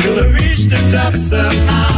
till I reach the top somehow.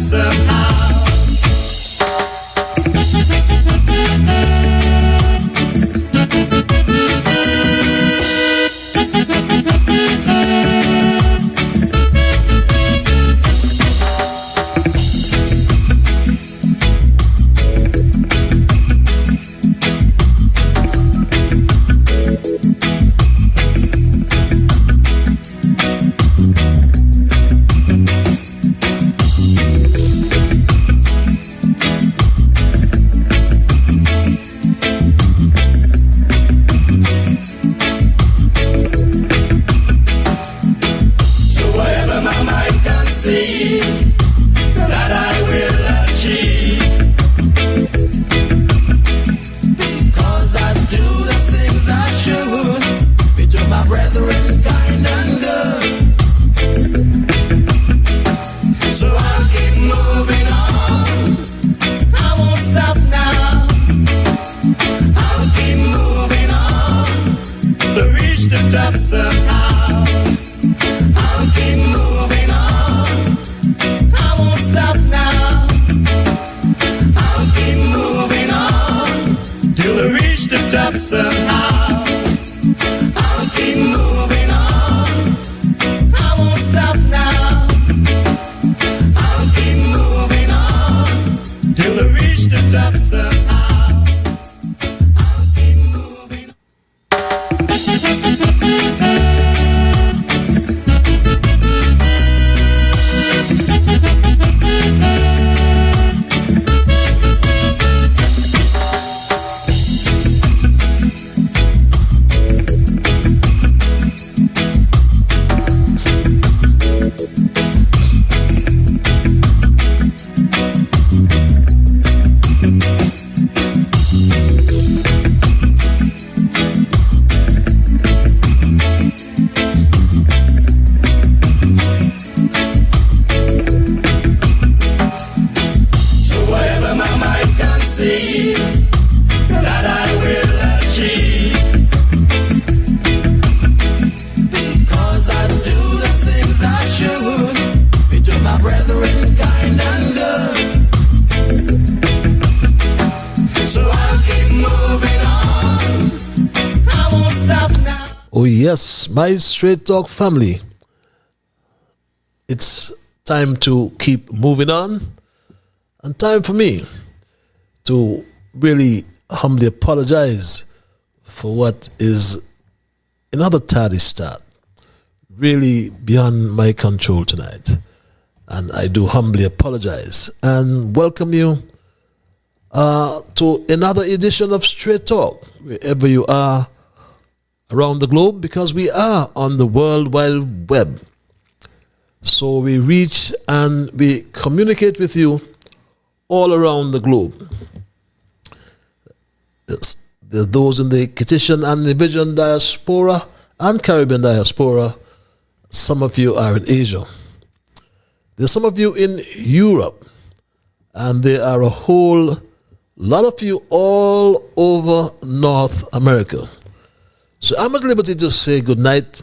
somehow. till I reach the top somehow. I'll keep moving on, I won't stop now. I'll keep moving on till I reach the top somehow. I'll keep moving on. Oh yes, my Straight Talk family. It's time to keep moving on, and time for me to really humbly apologize for what is another tardy start, really beyond my control tonight. And I do humbly apologize and welcome you to another edition of Straight Talk, wherever you are around the globe, because we are on the World Wide Web. So we reach and we communicate with you all around the globe. There are those in the Kittian and Nevian diaspora and Caribbean diaspora. Some of you are in Asia. There's some of you in Europe, and there are a whole lot of you all over North America. So I'm at liberty to say good night.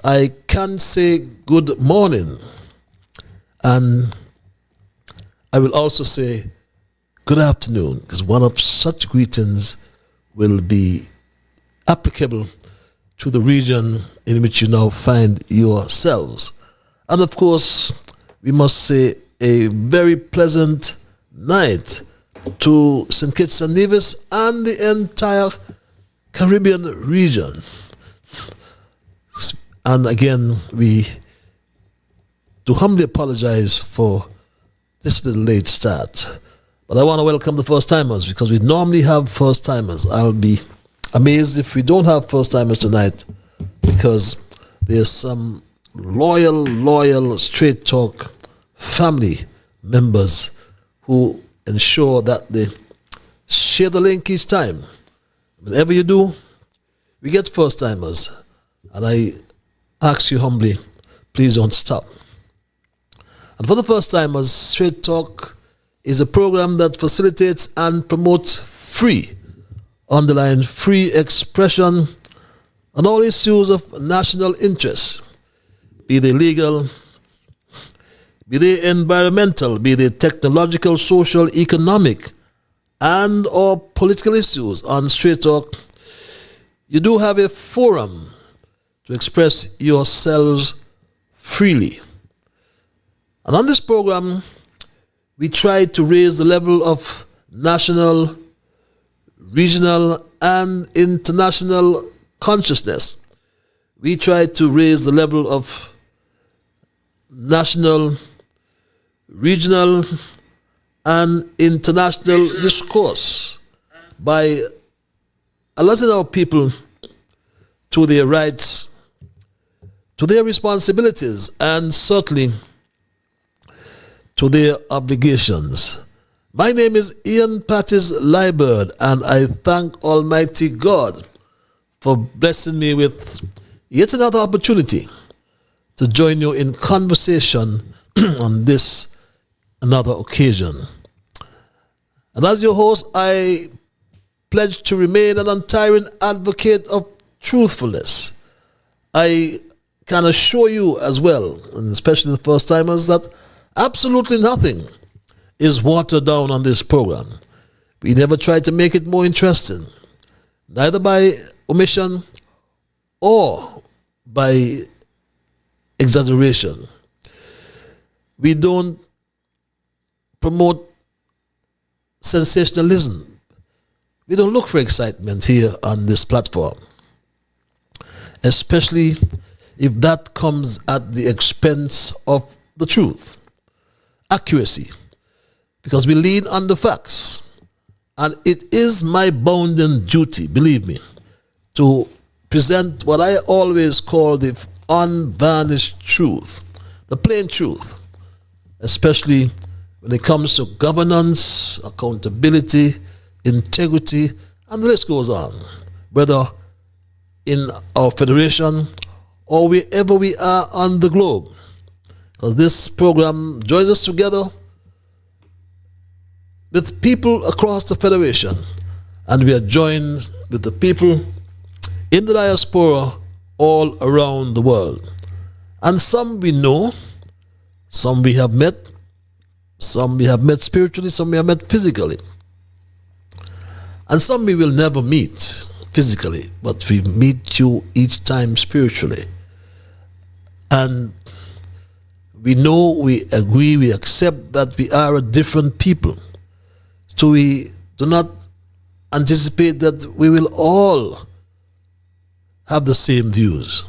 I can say good morning. And I will also say good afternoon, because one of such greetings will be applicable to the region in which you now find yourselves. And of course, we must say a very pleasant night to St. Kitts and Nevis and the entire Caribbean region. And again, we do humbly apologize for this little late start. But I want to welcome the first-timers, because we normally have first-timers. I'll be amazed if we don't have first-timers tonight, because there's some loyal Straight Talk family members who ensure that they share the link each time. Whenever you do, we get first-timers. And I ask you humbly, please don't stop. And for the first-timers, Straight Talk is a program that facilitates and promotes free, underline free expression on all issues of national interest, be they legal, be they environmental, be they technological, social, economic, and or political issues. On Straight Talk, you do have a forum to express yourselves freely. And on this program, we try to raise the level of national, regional, and international consciousness. We try to raise the level of national, regional, and international discourse by alerting our people to their rights, to their responsibilities, and certainly to their obligations. My name is Ian Pattis Liebert, and I thank Almighty God for blessing me with yet another opportunity to join you in conversation on this another occasion. And as your host, I pledge to remain an untiring advocate of truthfulness. I can assure you as well, and especially the first timers, that absolutely nothing is watered down on this program. We never try to make it more interesting, neither by omission or by exaggeration. We don't promote sensationalism. We don't look for excitement here on this platform, especially if that comes at the expense of the truth, accuracy, because we lean on the facts. And it is my bounden duty, believe me, to present what I always call the unvarnished truth, the plain truth, especially when it comes to governance, accountability, integrity, and the list goes on, whether in our federation or wherever we are on the globe. Because this program joins us together with people across the federation, and we are joined with the people in the diaspora all around the world. And some we know, some we have met spiritually, some we have met physically. And some we will never meet physically, but we meet you each time spiritually. And we know, we agree, we accept that we are a different people. So we do not anticipate that we will all have the same views.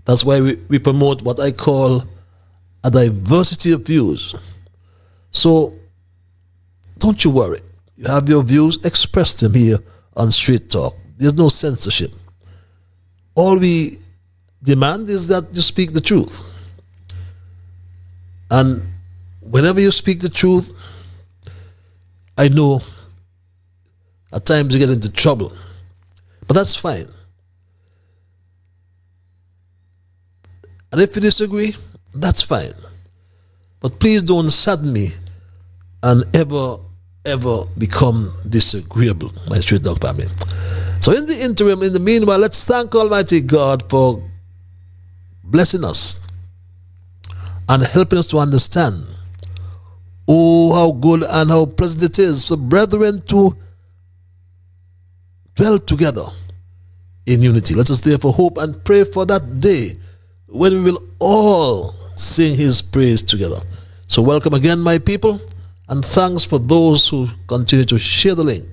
That's why we promote what I call a diversity of views. So don't you worry. You have your views, express them here on Straight Talk. There's no censorship. All we demand is that you speak the truth. And whenever you speak the truth, I know at times you get into trouble, but that's fine. And if you disagree, that's fine. But please don't sadden me and ever become disagreeable, my Straight Dog family. So in the interim, in the meanwhile, let's thank Almighty God for blessing us and helping us to understand. Oh, how good and how pleasant it is for brethren to dwell together in unity. Let us therefore hope and pray for that day when we will all sing his praise together. So welcome again, my people, and thanks for those who continue to share the link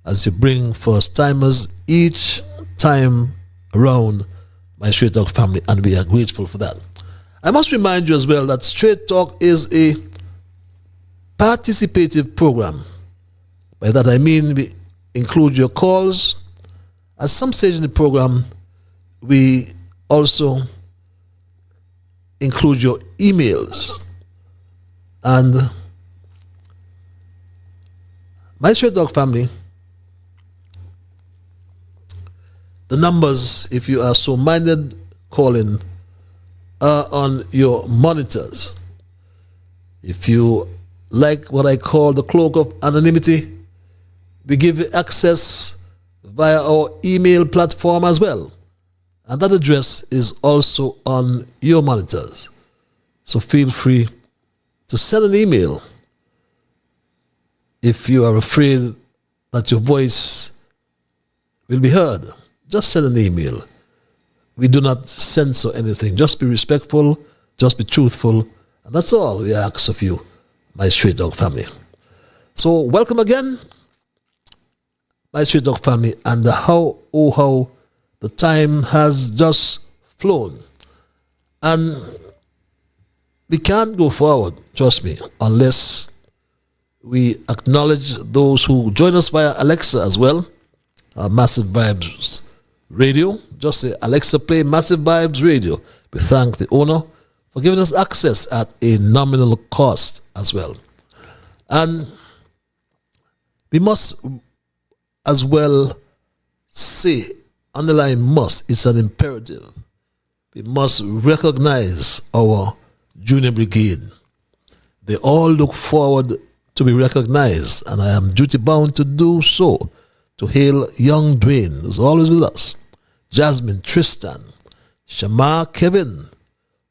as you bring first-timers each time around, my Straight Talk family, and we are grateful for that. I must remind you as well that Straight Talk is a participative program. By that I mean we include your calls. At some stage in the program, we also include your emails. And my Straight Dog family, the numbers, if you are so minded, calling, are on your monitors. If you like what I call the cloak of anonymity, we give you access via our email platform as well. And that address is also on your monitors. So feel free to send an email if you are afraid that your voice will be heard. Just send an email. We do not censor anything. Just be respectful, just be truthful, and that's all we ask of you, my Straight Dog family. So welcome again, my Straight Dog family, and how the time has just flown. And we can't go forward, trust me, unless we acknowledge those who join us via Alexa as well. Massive Vibes Radio. Just say, Alexa, play Massive Vibes Radio. We thank the owner for giving us access at a nominal cost as well. And we must as well say, underline must, it's an imperative. We must recognize our junior brigade. They all look forward to be recognized, and I am duty bound to do so. To hail young Dwayne, who's always with us, Jasmine, Tristan, Shamar, Kevin,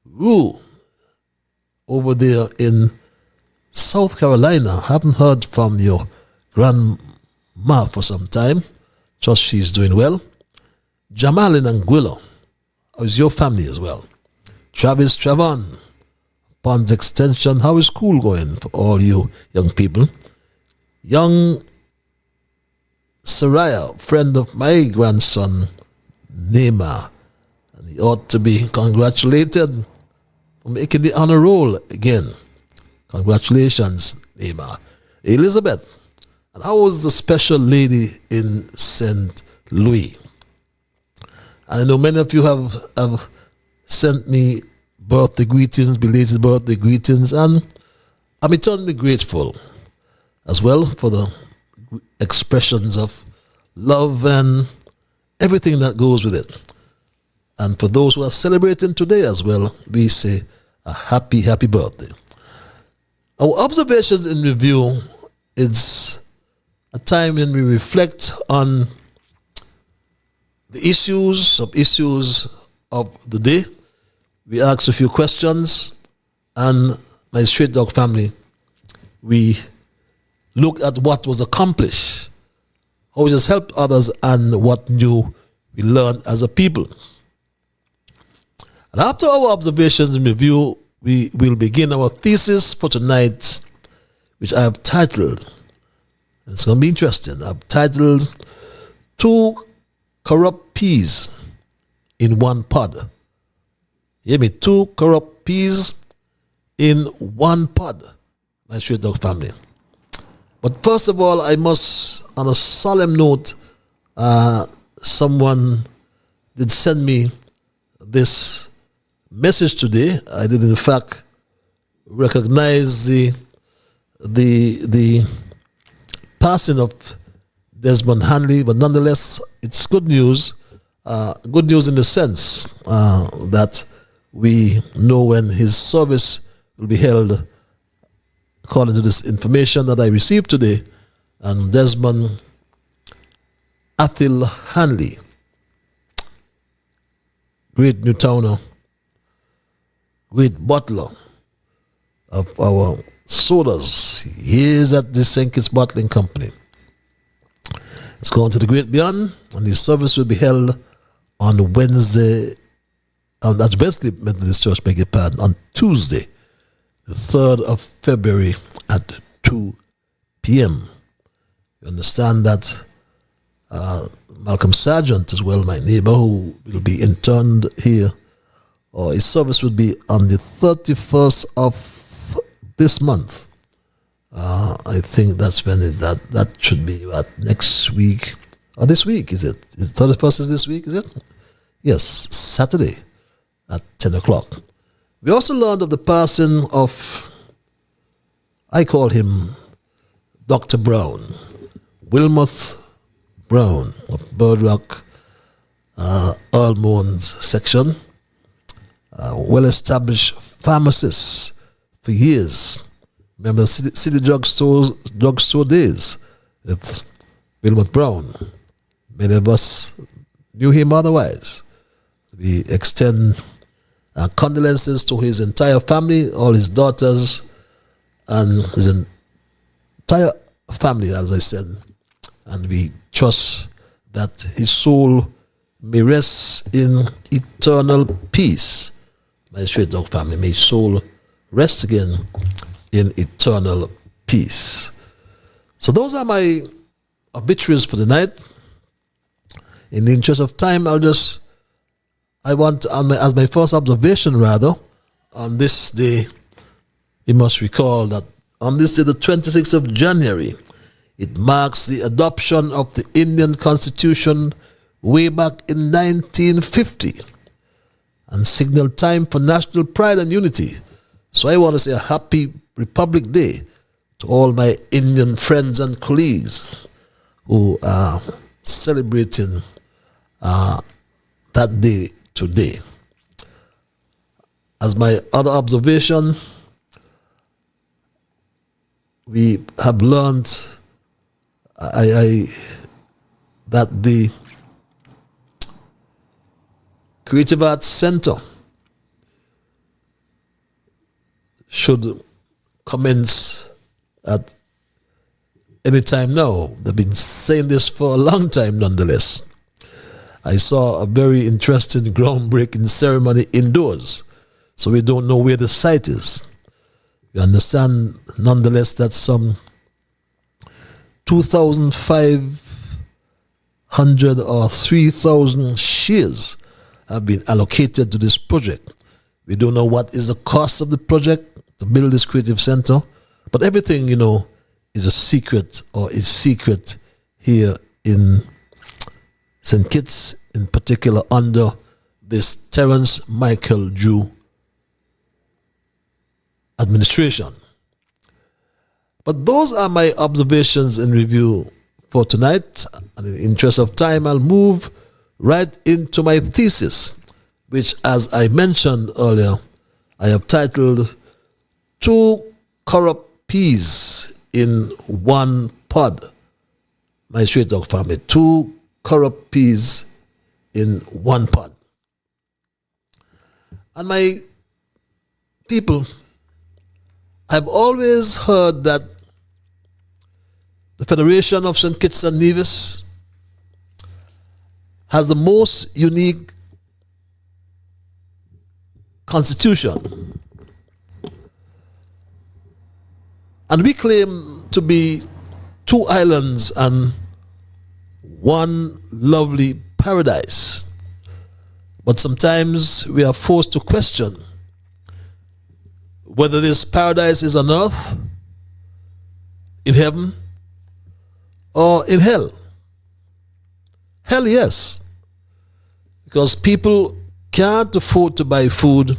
Rue, over there in South Carolina. Haven't heard from your grandma for some time. Trust she's doing well. Jamal in Anguilla. How is your family as well? Travis Trevon, Ponds Extension. How is school going for all you young people? Young Saraya, friend of my grandson, Neymar. And he ought to be congratulated for making the honor roll again. Congratulations, Neymar. Elizabeth, and how was the special lady in St. Louis? And I know many of you have sent me birthday greetings, belated birthday greetings, and I'm eternally grateful as well for the expressions of love and everything that goes with it. And for those who are celebrating today as well, we say a happy, happy birthday. Our observations in review is a time when we reflect on the issues of the day. We ask a few questions, and my Straight Dog family, we look at what was accomplished, how it has helped others, and what new we learned as a people. And after our observations and review, we will begin our thesis for tonight, which I have titled, it's going to be interesting, I've titled, Two Corrupt Peas in One Pod. Hear me, two corrupt peas in one pod, my Straight Dog family. But first of all, I must, on a solemn note, someone did send me this message today. I did in fact recognize the passing of Desmond Hanley, but nonetheless, it's good news. Good news in the sense that we know when his service will be held, according to this information that I received today. And Desmond Athil Hanley, great Newtowner, great butler of our sodas. He is at the St. Kitts Bottling Company. It's going to the great beyond, and his service will be held on Wednesday, that's Wesley Methodist Church, beg your pardon, on Tuesday, the 3rd of February at 2 p.m. You understand that Malcolm Sargent as well, my neighbor, who will be interned here, or his service will be on the 31st of this month. I think that's when that should be about next week, or this week, is it? Is 31st is this week, is it? Yes, Saturday at 10 o'clock. We also learned of the passing of, I call him Dr. Brown, Wilmoth Brown of Bird Rock, Earl Moans section, well-established pharmacist for years. Remember the city drugstore days with Wilmoth Brown. Many of us knew him otherwise. We extend condolences to his entire family, all his daughters, and his entire family, as I said. And we trust that his soul may rest in eternal peace. My Straight Dog family, may his soul rest again in eternal peace. So those are my obituaries for the night. In the interest of time, I want, as my first observation rather, on this day, you must recall that on this day, the 26th of January, it marks the adoption of the Indian Constitution way back in 1950 and signaled time for national pride and unity. So I want to say a happy Republic Day to all my Indian friends and colleagues who are celebrating that day today. As my other observation, we have learned that the Creative Arts Center should commence at anytime now. They've been saying this for a long time nonetheless. I saw a very interesting groundbreaking ceremony indoors, so we don't know where the site is. We understand nonetheless that some 2,500 or 3,000 shares have been allocated to this project. We don't know what is the cost of the project to build this creative center, but everything, is a secret or is secret here in St. Kitts, in particular under this Terence Michael Drew administration. But those are my observations and review for tonight. And in the interest of time, I'll move right into my thesis, which, as I mentioned earlier, I have titled Two Corrupt Peas in One Pod. My Straight Dog family, two corrupt peas in one pod. And my people, I've always heard that the Federation of St. Kitts and Nevis has the most unique constitution. And we claim to be two islands and one lovely paradise. But sometimes we are forced to question whether this paradise is on earth, in heaven, or in hell. Hell, yes. Because people can't afford to buy food.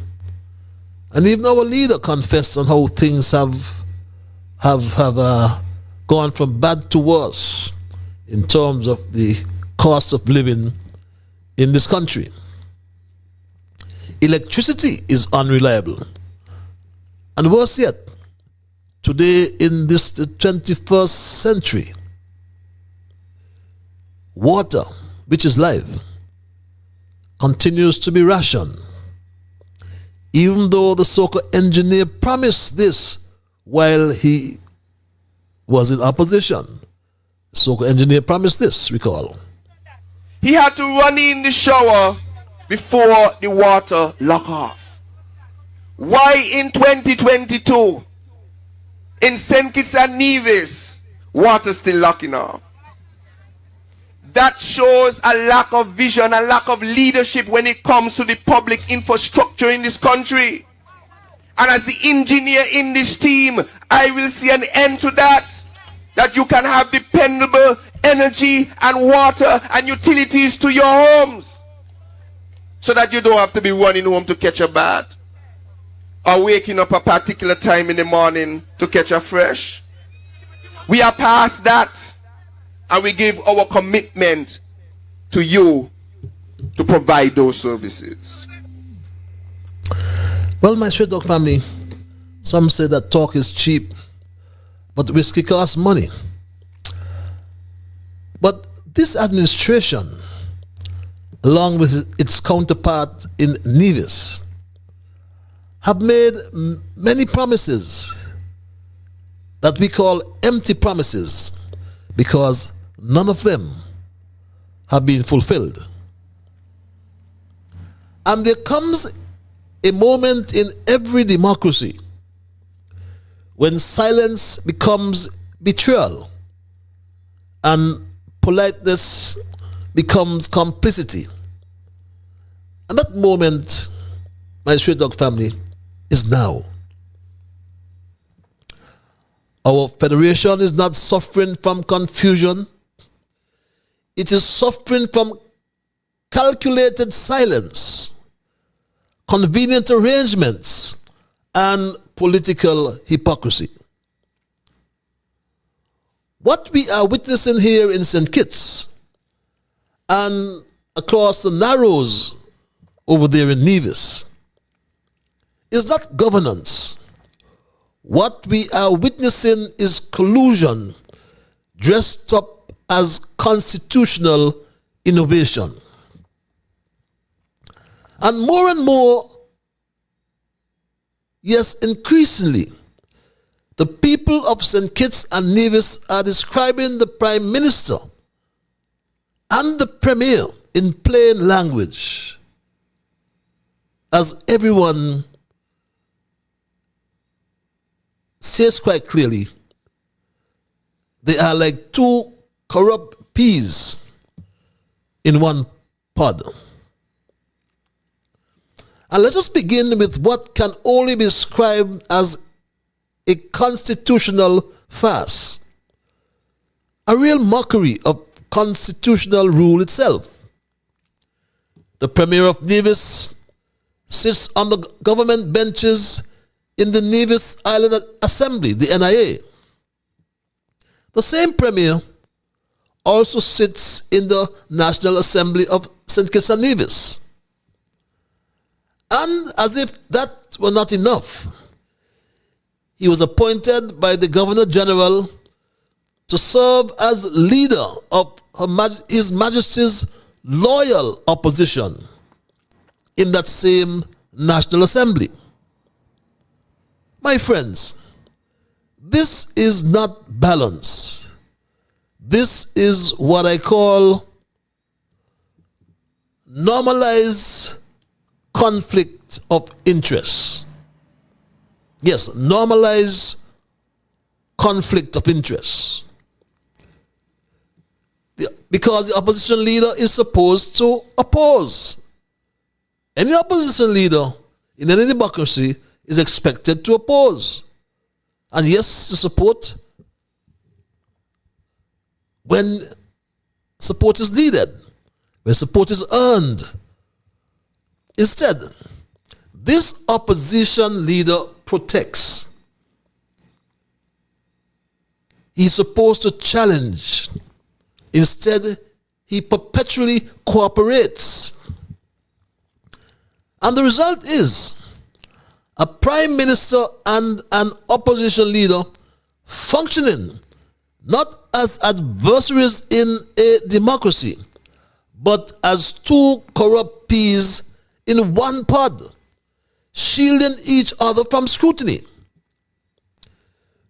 And even our leader confessed on how things have gone from bad to worse in terms of the cost of living in this country. Electricity is unreliable. And worse yet, today in this the 21st century, water, which is life, continues to be rationed. Even though the so-called engineer promised this while he was in opposition. The so-called engineer promised this, recall. He had to run in the shower before the water lock off. Why in 2022, in St. Kitts and Nevis, water still locking off? That shows a lack of vision, a lack of leadership when it comes to the public infrastructure in this country. And as the engineer in this team, I will see an end to that. That you can have dependable energy and water and utilities to your homes. So that you don't have to be running home to catch a bath. Or waking up a particular time in the morning to catch a fresh. We are past that. And we give our commitment to you to provide those services. Well, my Straight Dog family, some say that talk is cheap, but whiskey costs money. But this administration, along with its counterpart in Nevis, have made many promises that we call empty promises, because none of them have been fulfilled. And there comes a moment in every democracy when silence becomes betrayal and politeness becomes complicity. And that moment, my Straight Dog family, is now. Our federation is not suffering from confusion. It is suffering from calculated silence, convenient arrangements, and political hypocrisy. What we are witnessing here in St. Kitts and across the Narrows over there in Nevis is not governance. What we are witnessing is collusion dressed up as constitutional innovation. And more, yes, increasingly, the people of St. Kitts and Nevis are describing the Prime Minister and the Premier in plain language, as everyone says quite clearly, they are like two corrupt peas in one pod. And let us begin with what can only be described as a constitutional farce, a real mockery of constitutional rule itself. The Premier of Nevis sits on the government benches in the Nevis Island Assembly, the NIA. The same Premier also sits in the National Assembly of St. Kitts and Nevis. And as if that were not enough, he was appointed by the Governor General to serve as leader of His Majesty's loyal opposition in that same National Assembly. My friends, this is not balance. This is what I call normalized conflict of interest. Yes, normalized conflict of interest. Because the opposition leader is supposed to oppose. Any opposition leader in any democracy is expected to oppose. And yes, to support when support is needed, when support is earned. Instead, this opposition leader protects. He's supposed to challenge. Instead, he perpetually cooperates. And the result is a prime minister and an opposition leader functioning not as adversaries in a democracy, but as two corrupt peas in one pod, shielding each other from scrutiny.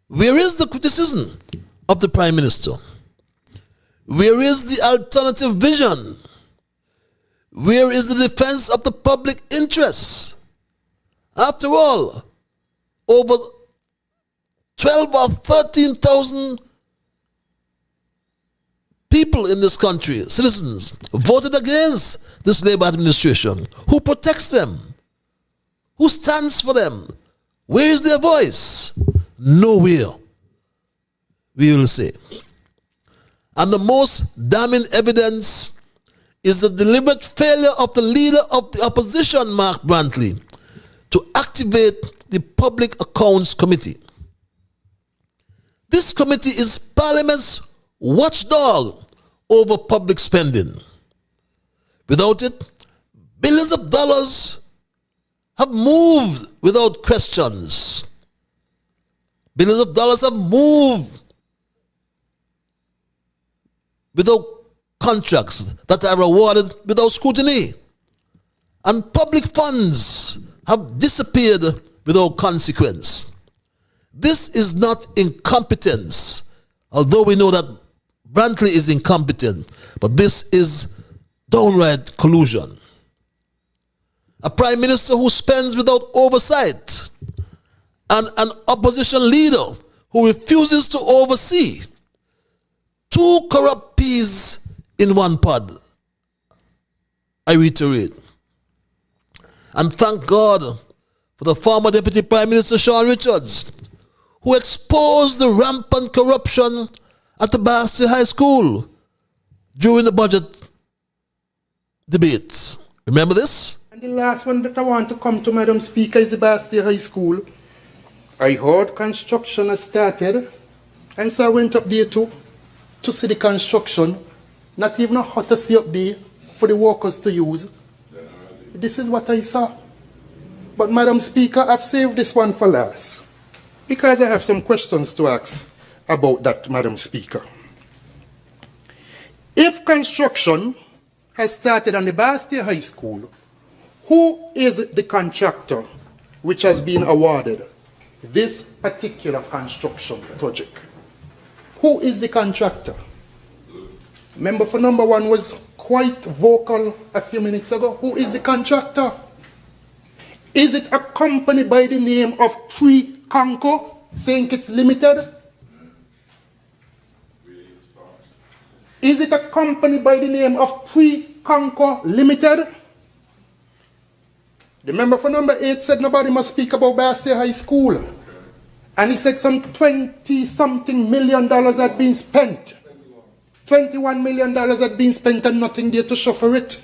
Where is the criticism of the Prime Minister? Where is the alternative vision? Where is the defense of the public interest? After all, over 12 or 13,000 people in this country, citizens, voted against this Labour administration. Who protects them? Who stands for them? Where is their voice? Nowhere, we will say. And the most damning evidence is the deliberate failure of the leader of the opposition, Mark Brantley, to activate the Public Accounts Committee. This committee is Parliament's watchdog over public spending. Without it, billions of dollars have moved without questions. Billions of dollars have moved without contracts that are awarded without scrutiny. And public funds have disappeared without consequence. This is not incompetence, although we know that Brantley is incompetent, but this is downright collusion. A prime minister who spends without oversight, and an opposition leader who refuses to oversee. Two corrupt peas in one pod, I reiterate. And thank God for the former Deputy Prime Minister Sean Richards, who exposed the rampant corruption at the Bastille High School during the budget debates. Remember this? And the last one that I want to come to, Madam Speaker, is the Bastille High School. I heard construction has started, and so I went up there to see the construction. Not even a hot to see up there for the workers to use. This is what I saw. But Madam Speaker, I've saved this one for last, because I have some questions to ask about that, Madam Speaker. If construction has started on the Bastille High School, who is the contractor which has been awarded this particular construction project. Who is the contractor? Member for number one was quite vocal a few minutes ago. Who is the contractor? Is it a company by the name of Pre-Conco, saying it's limited? Is it a company by the name of Pre-Conco Limited? The member for number 8 said nobody must speak about Bastia High School. And he said some 20-something million dollars had been spent. $21 million had been spent and nothing there to show for it.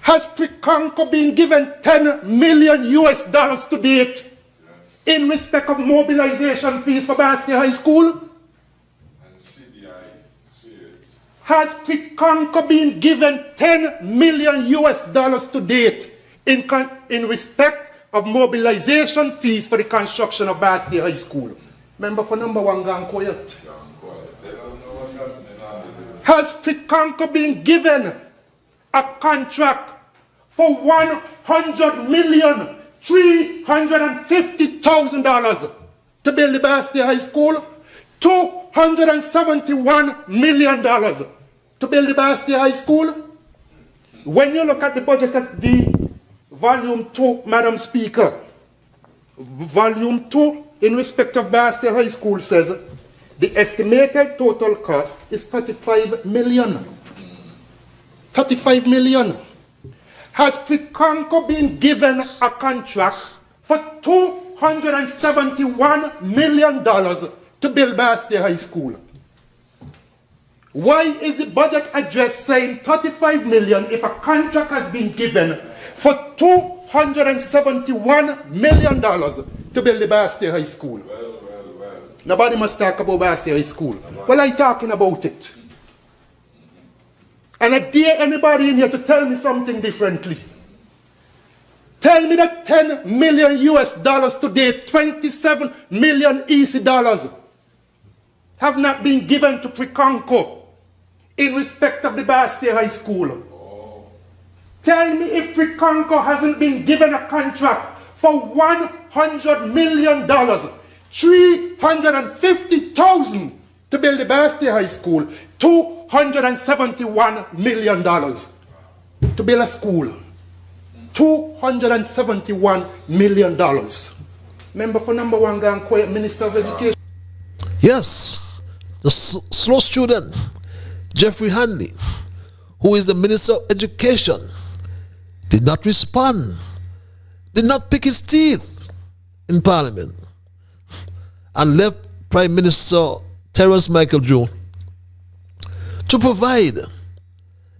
Has Pre-Conco been given 10 million US dollars to date in respect of mobilization fees for Bastia High School? Has Pre-Conco been given 10 million US dollars to date in respect of mobilization fees for the construction of Bastia High School? Member for number one, gone quiet. Has Pre-Conco been given a contract for $100,350,000 to build the Bastia High School? $271 million to build the Bastia High School? When you look at the budget at the Volume 2, Madam Speaker, Volume 2 in respect of Bastia High School says the estimated total cost is 35 million. 35 million. Has Pre-Conco been given a contract for $271 million to build Bastia High School? Why is the budget address saying 35 million if a contract has been given for $271 million to build the Bastia High School? Nobody must talk about Bastia High School. Well, I'm talking about it. And I dare anybody in here to tell me something differently. Tell me that 10 million US dollars today, 27 million EC dollars, have not been given to Pre-Conco in respect of the Bastia High School. Tell me if Pre-Conco hasn't been given a contract for $100 million, $350,000 to build the Bastia High School, $271 million to build a school. $271 million. Member for number one, Gang Quiet, Minister of Education. Yes, the slow student, Jeffrey Hanley, who is the Minister of Education, did not respond, did not pick his teeth in Parliament, and left Prime Minister Terence Michael June to provide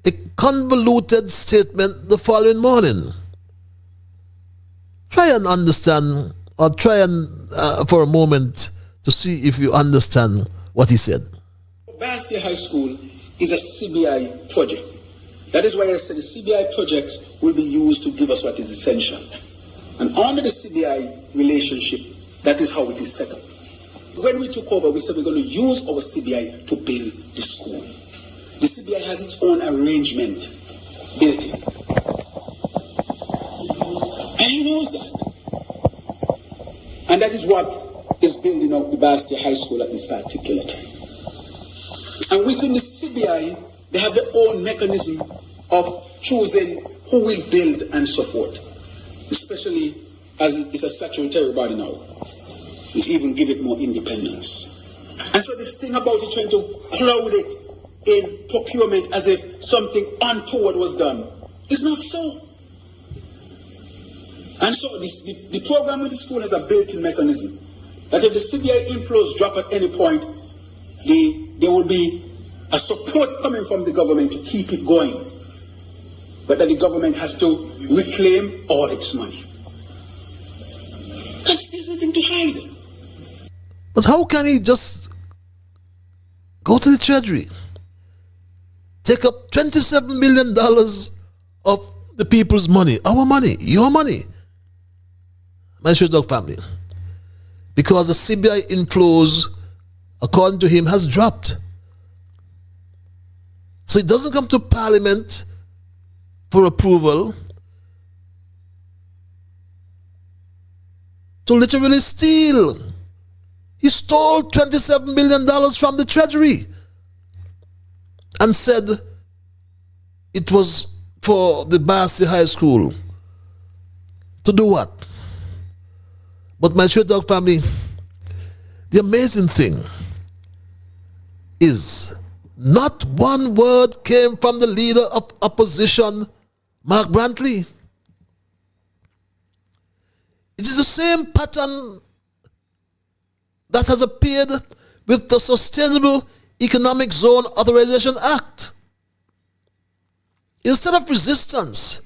a convoluted statement the following morning. Try and understand, or try and for a moment to see if you understand what he said. Bastia High School is a CBI project. That is why I said the CBI projects will be used to give us what is essential. And under the CBI relationship, that is how it is set up. When we took over, we said we're going to use our CBI to build the school. The CBI has its own arrangement built in. And he knows that. And that is what is building up the Bastia High School at this particular time. And within the CBI, they have their own mechanism of choosing who will build and support, especially as it's a statutory body now, which even give it more independence. And so this thing about it trying to cloud it in procurement as if something untoward was done is not so. And so the program with the school has a built-in mechanism that if the CBI inflows drop at any point, there will be a support coming from the government to keep it going. But that the government has to reclaim all its money. There's nothing to hide. But how can he just go to the treasury, take up $27 million of the people's money, our money, your money, my Dog family, because the CBI inflows, according to him, has dropped. So it doesn't come to Parliament for approval. to literally steal. He stole $27 million from the treasury and said it was for the Basti High School. To do what? But my Straight Dog family, the amazing thing is not one word came from the leader of opposition, Mark Brantley. It is the same pattern that has appeared with the Sustainable Economic Zone Authorization Act. Instead of resistance,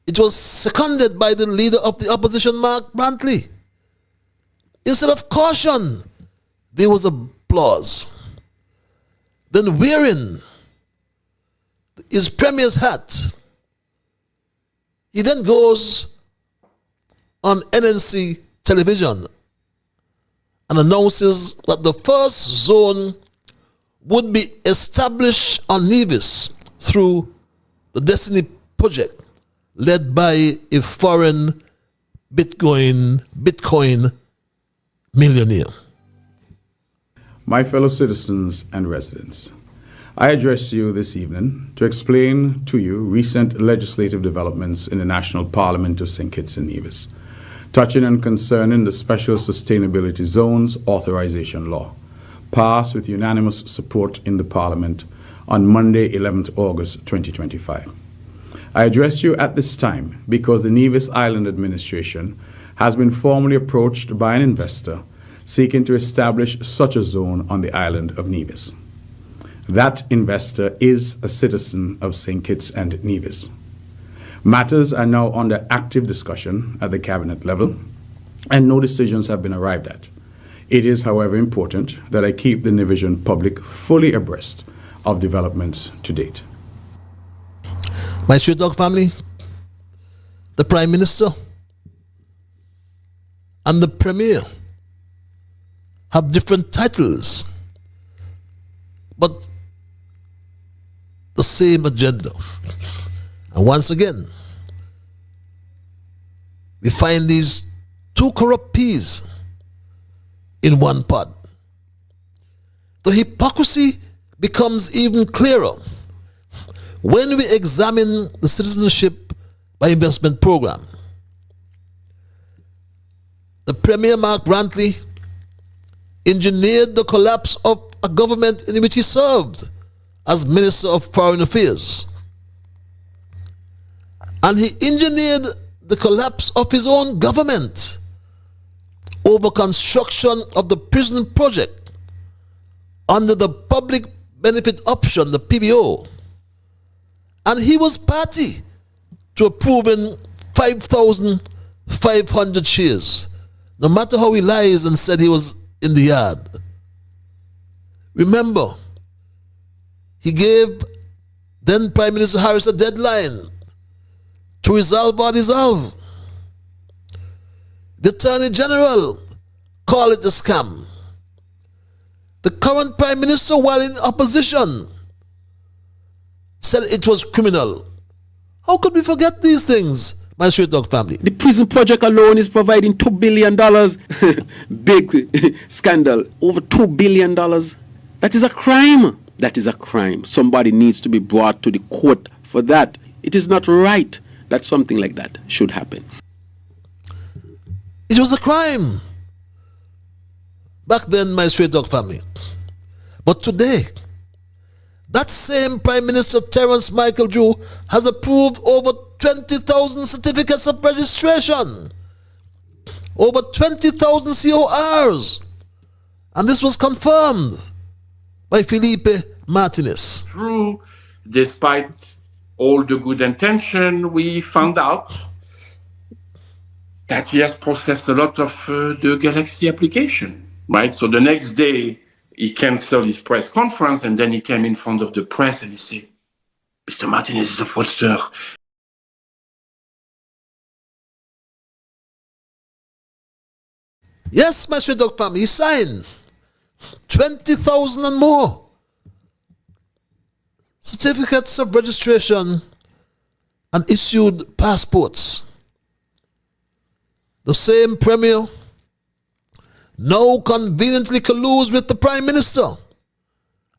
it was seconded by the leader of the opposition, Mark Brantley. Instead of caution, there was applause. Then wearing his premier's hat, he then goes on NNC television and announces that the first zone would be established on Nevis through the Destiny Project led by a foreign Bitcoin millionaire. My fellow citizens and residents, I address you this evening to explain to you recent legislative developments in the National Parliament of St. Kitts and Nevis, touching and concerning the Special Sustainability Zones Authorization Law, passed with unanimous support in the Parliament on Monday, 11th August 2025. I address you at this time because the Nevis Island Administration has been formally approached by an investor seeking to establish such a zone on the island of Nevis. That investor is a citizen of St. Kitts and Nevis. Matters are now under active discussion at the cabinet level, and no decisions have been arrived at. It is, however, important that I keep the Nevisian public fully abreast of developments to date. My Straight Dog family, the Prime Minister and the Premier have different titles, but the same agenda. And once again, we find these two corrupt peas in one pot. The hypocrisy becomes even clearer when we examine the Citizenship by Investment program. The Premier Mark Brantley engineered the collapse of a government in which he served as Minister of Foreign Affairs. And he engineered the collapse of his own government over construction of the prison project under the public benefit option, the PBO. And he was party to approving 5,500 shares, no matter how he lies and said he was in the yard. Remember, he gave then Prime Minister Harris a deadline to resolve or dissolve. The Attorney General called it a scam. The current Prime Minister, while in opposition, said it was criminal. How could we forget these things, my Straight Dog family? The prison project alone is providing $2 billion. Big scandal. Over $2 billion. That is a crime. That is a crime. Somebody needs to be brought to the court for that. It is not right that something like that should happen. It was a crime back then, my Straight Dog family. But today, that same Prime Minister Terence Michael Drew has approved over 20,000 certificates of registration, over 20,000 CORs, and this was confirmed by Felipe Martinez. True, despite all the good intention, we found out that he has processed a lot of the Galaxy application, right? So the next day, he canceled his press conference, and then he came in front of the press and he said, Mr. Martinez is a fraudster. Yes, my Straight Dog family, he signed 20,000 and more certificates of registration and issued passports. The same Premier now conveniently colludes with the Prime Minister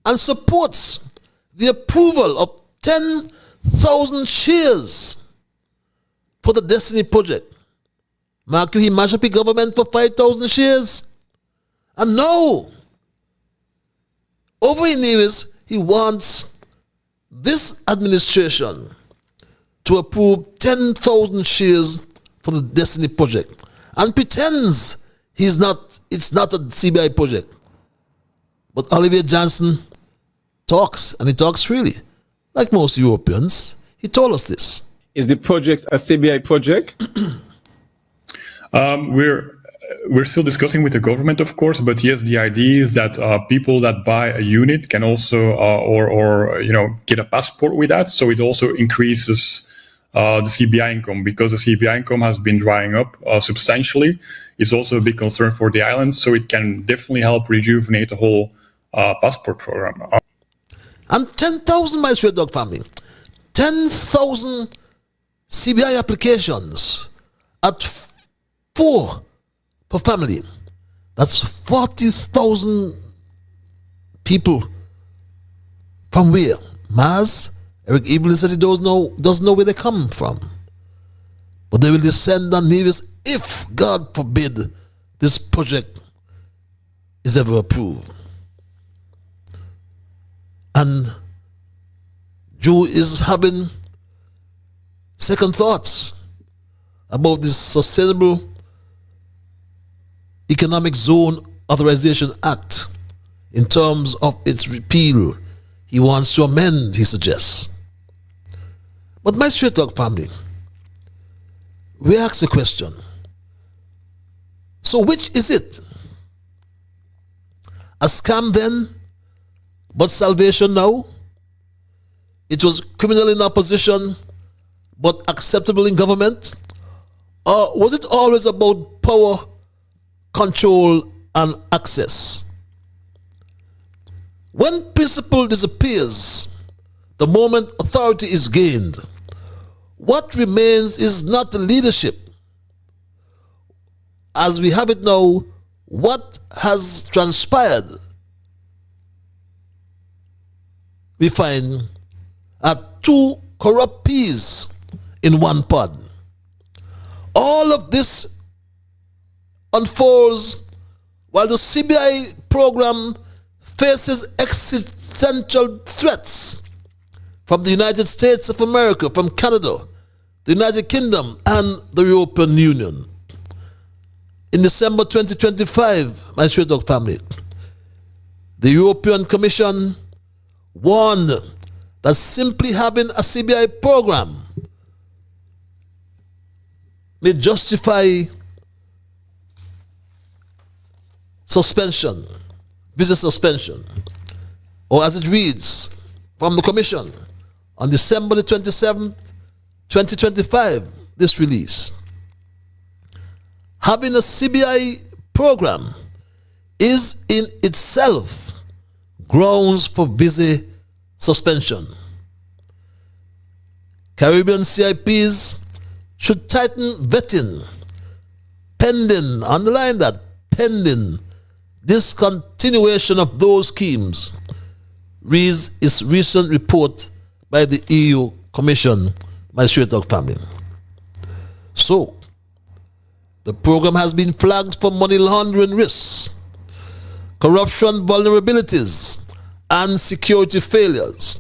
and supports the approval of 10,000 shares for the Destiny Project. Mark you, he mashed up the government for 5,000 shares. And now, over in Nevis, he wants this administration to approve 10,000 shares for the Destiny Project and pretends it's not a CBI project. But Oliver Johnson talks, and he talks freely. Like most Europeans, he told us this. Is the project a CBI project? We're still discussing with the government, of course, but yes, the idea is that people that buy a unit can also get a passport with that. So it also increases the CBI income, because the CBI income has been drying up substantially. It's also a big concern for the island, so it can definitely help rejuvenate the whole passport program. And 10,000, my stray dog family, 10,000 CBI applications at 4 per family. That's 40,000 people. From where? Mars? Eric Evelyn says he doesn't know where they come from. But they will descend on Nevis if, God forbid, this project is ever approved. And Joe is having second thoughts about this Sustainable Economic Zone Authorization Act in terms of its repeal. He wants to amend, he suggests. But my straight talk family, we ask the question, so which is it? A scam then, but salvation now? It was criminal in opposition, but acceptable in government? Or was it always about power, control, and access? When principle disappears, the moment authority is gained, what remains is not the leadership. As we have it now, what has transpired, we find, are two corrupt peas in one pod. All of this unfolds while the CBI program faces existential threats from the United States of America, from Canada, the United Kingdom, and the European Union. In December 2025, my straight dog family, the European Commission warned that simply having a CBI program may justify suspension, visa suspension, or as it reads from the Commission on December the 27th, 2025, this release. Having a CBI program is in itself grounds for visa suspension. Caribbean CIPs should tighten vetting, pending, underline that, pending discontinuation of those schemes, reads its recent report by the EU Commission, my straight dog family. So, the program has been flagged for money laundering risks, corruption vulnerabilities, and security failures.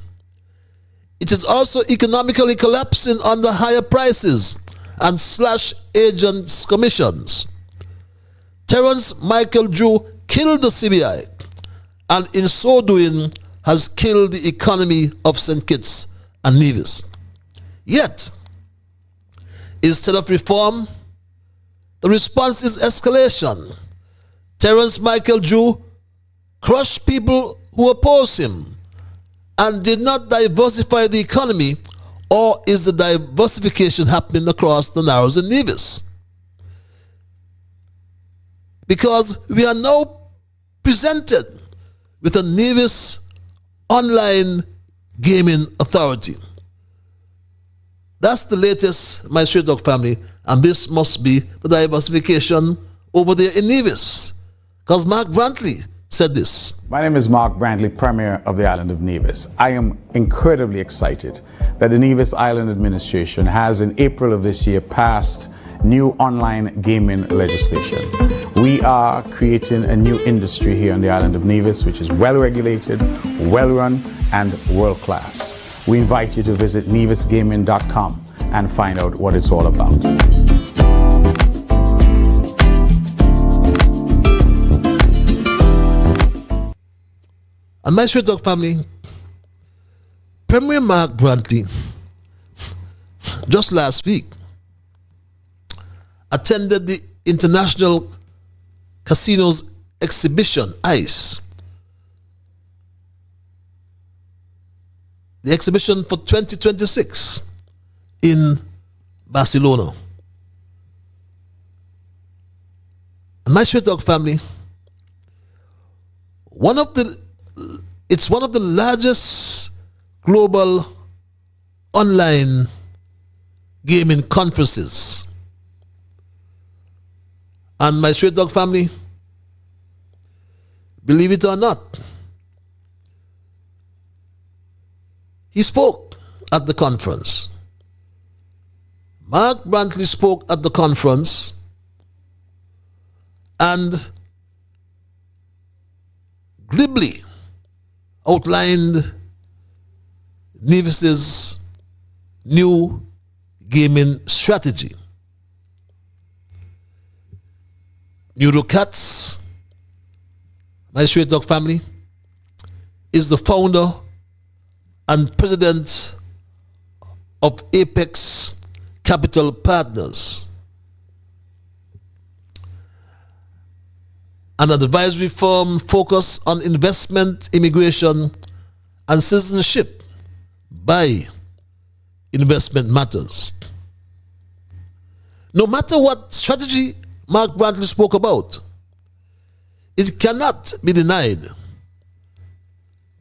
It is also economically collapsing under higher prices and slash agents' commissions. Terence Michael Drew killed the CBI, and in so doing has killed the economy of St. Kitts and Nevis. Yet, instead of reform, the response is escalation. Terence Michael Drew crushed people who oppose him and did not diversify the economy, or is the diversification happening across the Narrows and Nevis? Because we are now presented with a Nevis online gaming authority. That's the latest, my straight dog family, and this must be the diversification over there in Nevis. Because Mark Brantley said this. My name is Mark Brantley, Premier of the island of Nevis. I am incredibly excited that the Nevis Island Administration has in April of this year passed new online gaming legislation. We are creating a new industry here on the island of Nevis, which is well regulated, well run, and world class. We invite you to visit nevisgaming.com and find out what it's all about. And my Straight Talk family, Premier Mark Brantley, just last week, attended the International Casinos Exhibition, ICE. The exhibition for 2026 in Barcelona. And my Straight Talk family, it's one of the largest global online gaming conferences. And my Straight Talk family, believe it or not, he spoke at the conference. Mark Brantley spoke at the conference and glibly outlined Nevis's new gaming strategy. Neurocats, my Straight Talk family, is the founder and president of Apex Capital Partners, an advisory firm focused on investment, immigration, and citizenship by investment matters. No matter what strategy Mark Brantley spoke about, it cannot be denied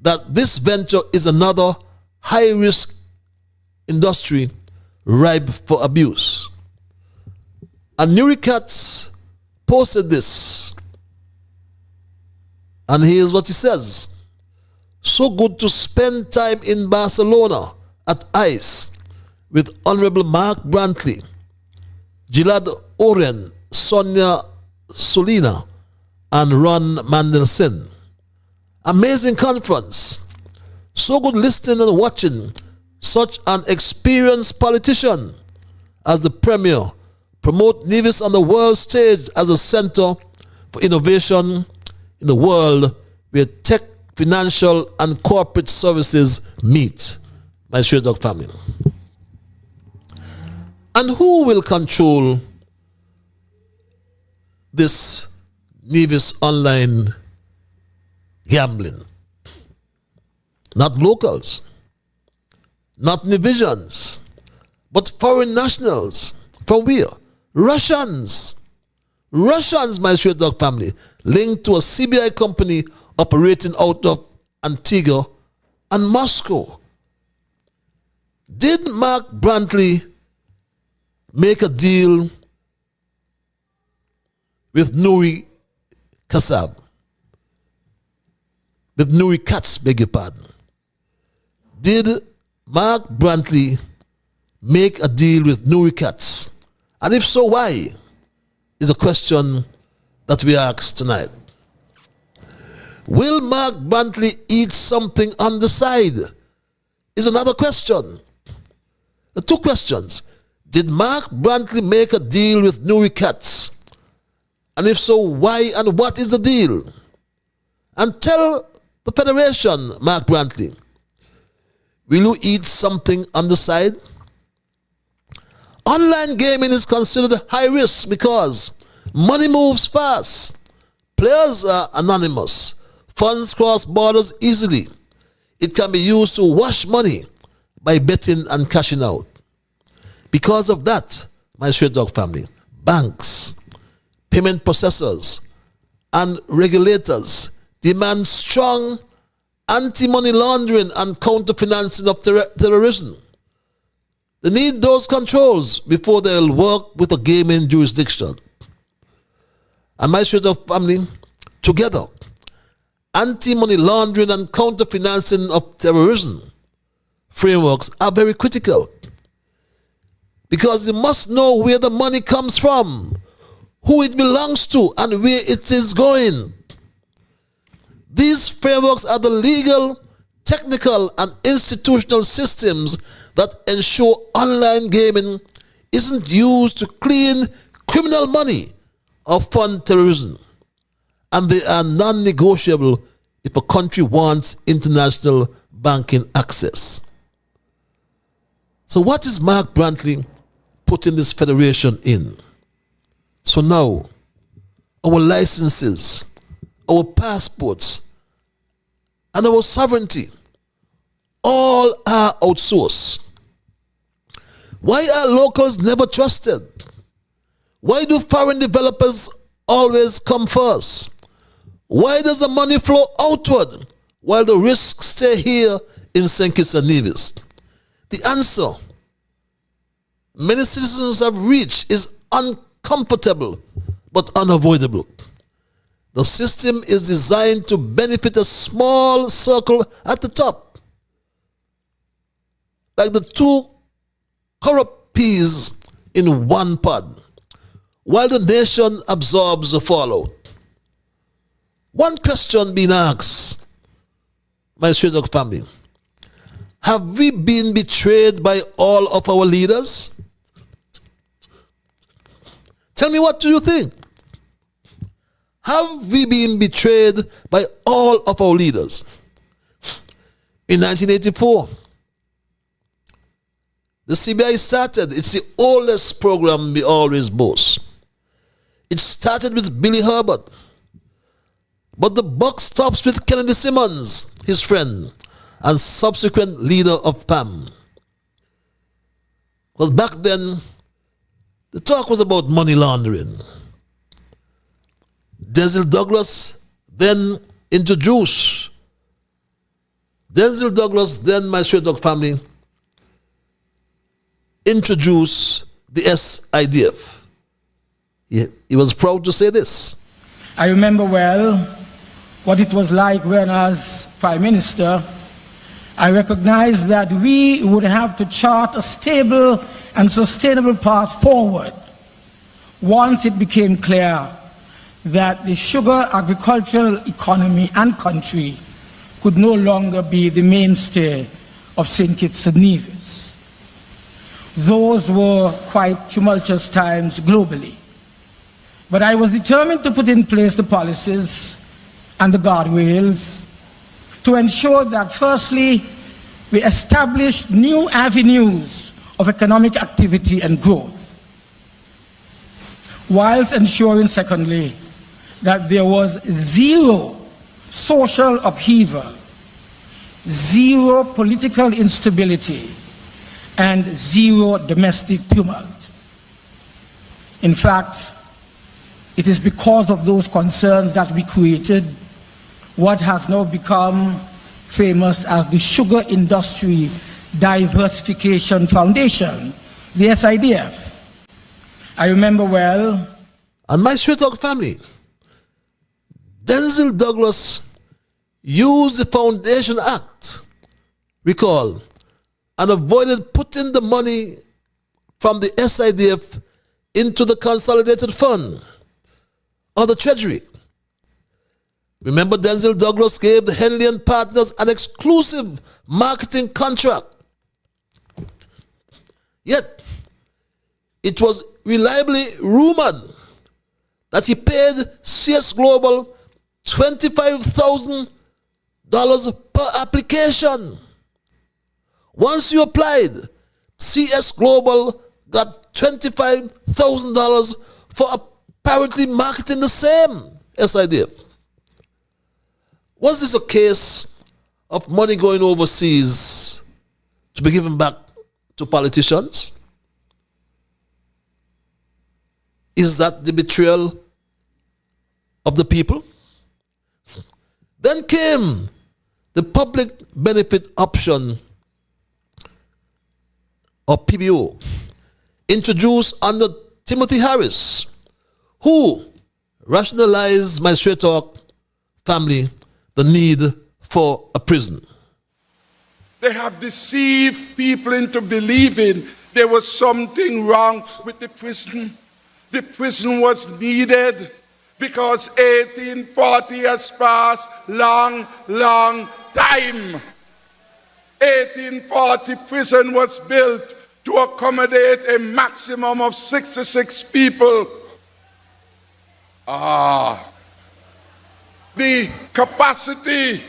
that this venture is another high-risk industry ripe for abuse. And Neurocats posted this, and here's what he says. So good to spend time in Barcelona at ICE with Honorable Mark Brantley, Gilad Oren, Sonia Solina, and Ron Mandelson. Amazing conference. So good listening and watching such an experienced politician as the Premier promote Nevis on the world stage as a center for innovation in the world where tech, financial, and corporate services meet. My Straight Talk family. And who will control this Nevis online gambling? Not locals, not Nevisians, but foreign nationals. From where? Russians. Russians, my Straight Talk family, linked to a CBI company operating out of Antigua and Moscow. Did Mark Brantley make a deal with Nuri Kassab? With Nuri Katz, beg your pardon. Did Mark Brantley make a deal with Nuri Katz? And if so, why? Is a question that we ask tonight. Will Mark Brantley eat something on the side? Is another question. Two questions. Did Mark Brantley make a deal with Nuri Katz? And if so, why and what is the deal? And tell the Federation, Mark Brantley, will you eat something on the side? Online gaming is considered high risk because money moves fast. Players are anonymous. Funds cross borders easily. It can be used to wash money by betting and cashing out. Because of that, my Straight Talk family, banks, payment processors, and regulators demand strong anti-money laundering and counter-financing of terrorism. They need those controls before they'll work with a gaming jurisdiction. And my Straight Talk family, together. Anti-money laundering and counter-financing of terrorism frameworks are very critical, because you must know where the money comes from, who it belongs to, and where it is going. These frameworks are the legal, technical, and institutional systems that ensure online gaming isn't used to clean criminal money or fund terrorism, and they are non-negotiable if a country wants international banking access. So what is Mark Brantley putting this federation in? So now, our licenses, our passports, and our sovereignty all are outsourced. Why are locals never trusted? Why do foreign developers always come first? Why does the money flow outward while the risks stay here in St. Kitts and Nevis? The answer many citizens have reached is uncomfortable but unavoidable. The system is designed to benefit a small circle at the top, like the two corrupt peas in one pod, while the nation absorbs the fallout. One question being asked, my straight talk family: have we been betrayed by all of our leaders? Tell me, what do you think? Have we been betrayed by all of our leaders? In 1984, the CBI started. It's the oldest program we always boast. It started with Billy Herbert, but the buck stops with Kennedy Simmons, his friend, and subsequent leader of PAM. Because back then, the talk was about money laundering. Denzel Douglas then introduced. Denzel Douglas, then my straight talk family, introduced the SIDF. He was proud to say this. I remember well what it was like when, as Prime Minister, I recognized that we would have to chart a stable and sustainable path forward once it became clear that the sugar agricultural economy and country could no longer be the mainstay of St. Kitts and Nevis. Those were quite tumultuous times globally. But I was determined to put in place the policies and the guardrails to ensure that, firstly, we established new avenues of economic activity and growth, whilst ensuring, secondly, that there was zero social upheaval, zero political instability, and zero domestic tumult. In fact, it is because of those concerns that we created what has now become famous as the Sugar Industry Diversification Foundation, the SIDF. I remember well. And my straight talk family, Denzel Douglas used the Foundation Act, recall, and avoided putting the money from the SIDF into the Consolidated Fund or the Treasury. Remember, Denzel Douglas gave the Henley and Partners an exclusive marketing contract. Yet, it was reliably rumored that he paid CS Global $25,000 per application. Once you applied, CS Global got $25,000 for apparently marketing the same SIDF. Was this a case of money going overseas to be given back to politicians? Is that the betrayal of the people? Then came the public benefit option, or PBO, introduced under Timothy Harris, who rationalized my straight talk family the need for a prison. They have deceived people into believing there was something wrong with the prison. The prison was needed because 1840 has passed long time. 1840 prison was built to accommodate a maximum of 66 people. The capacity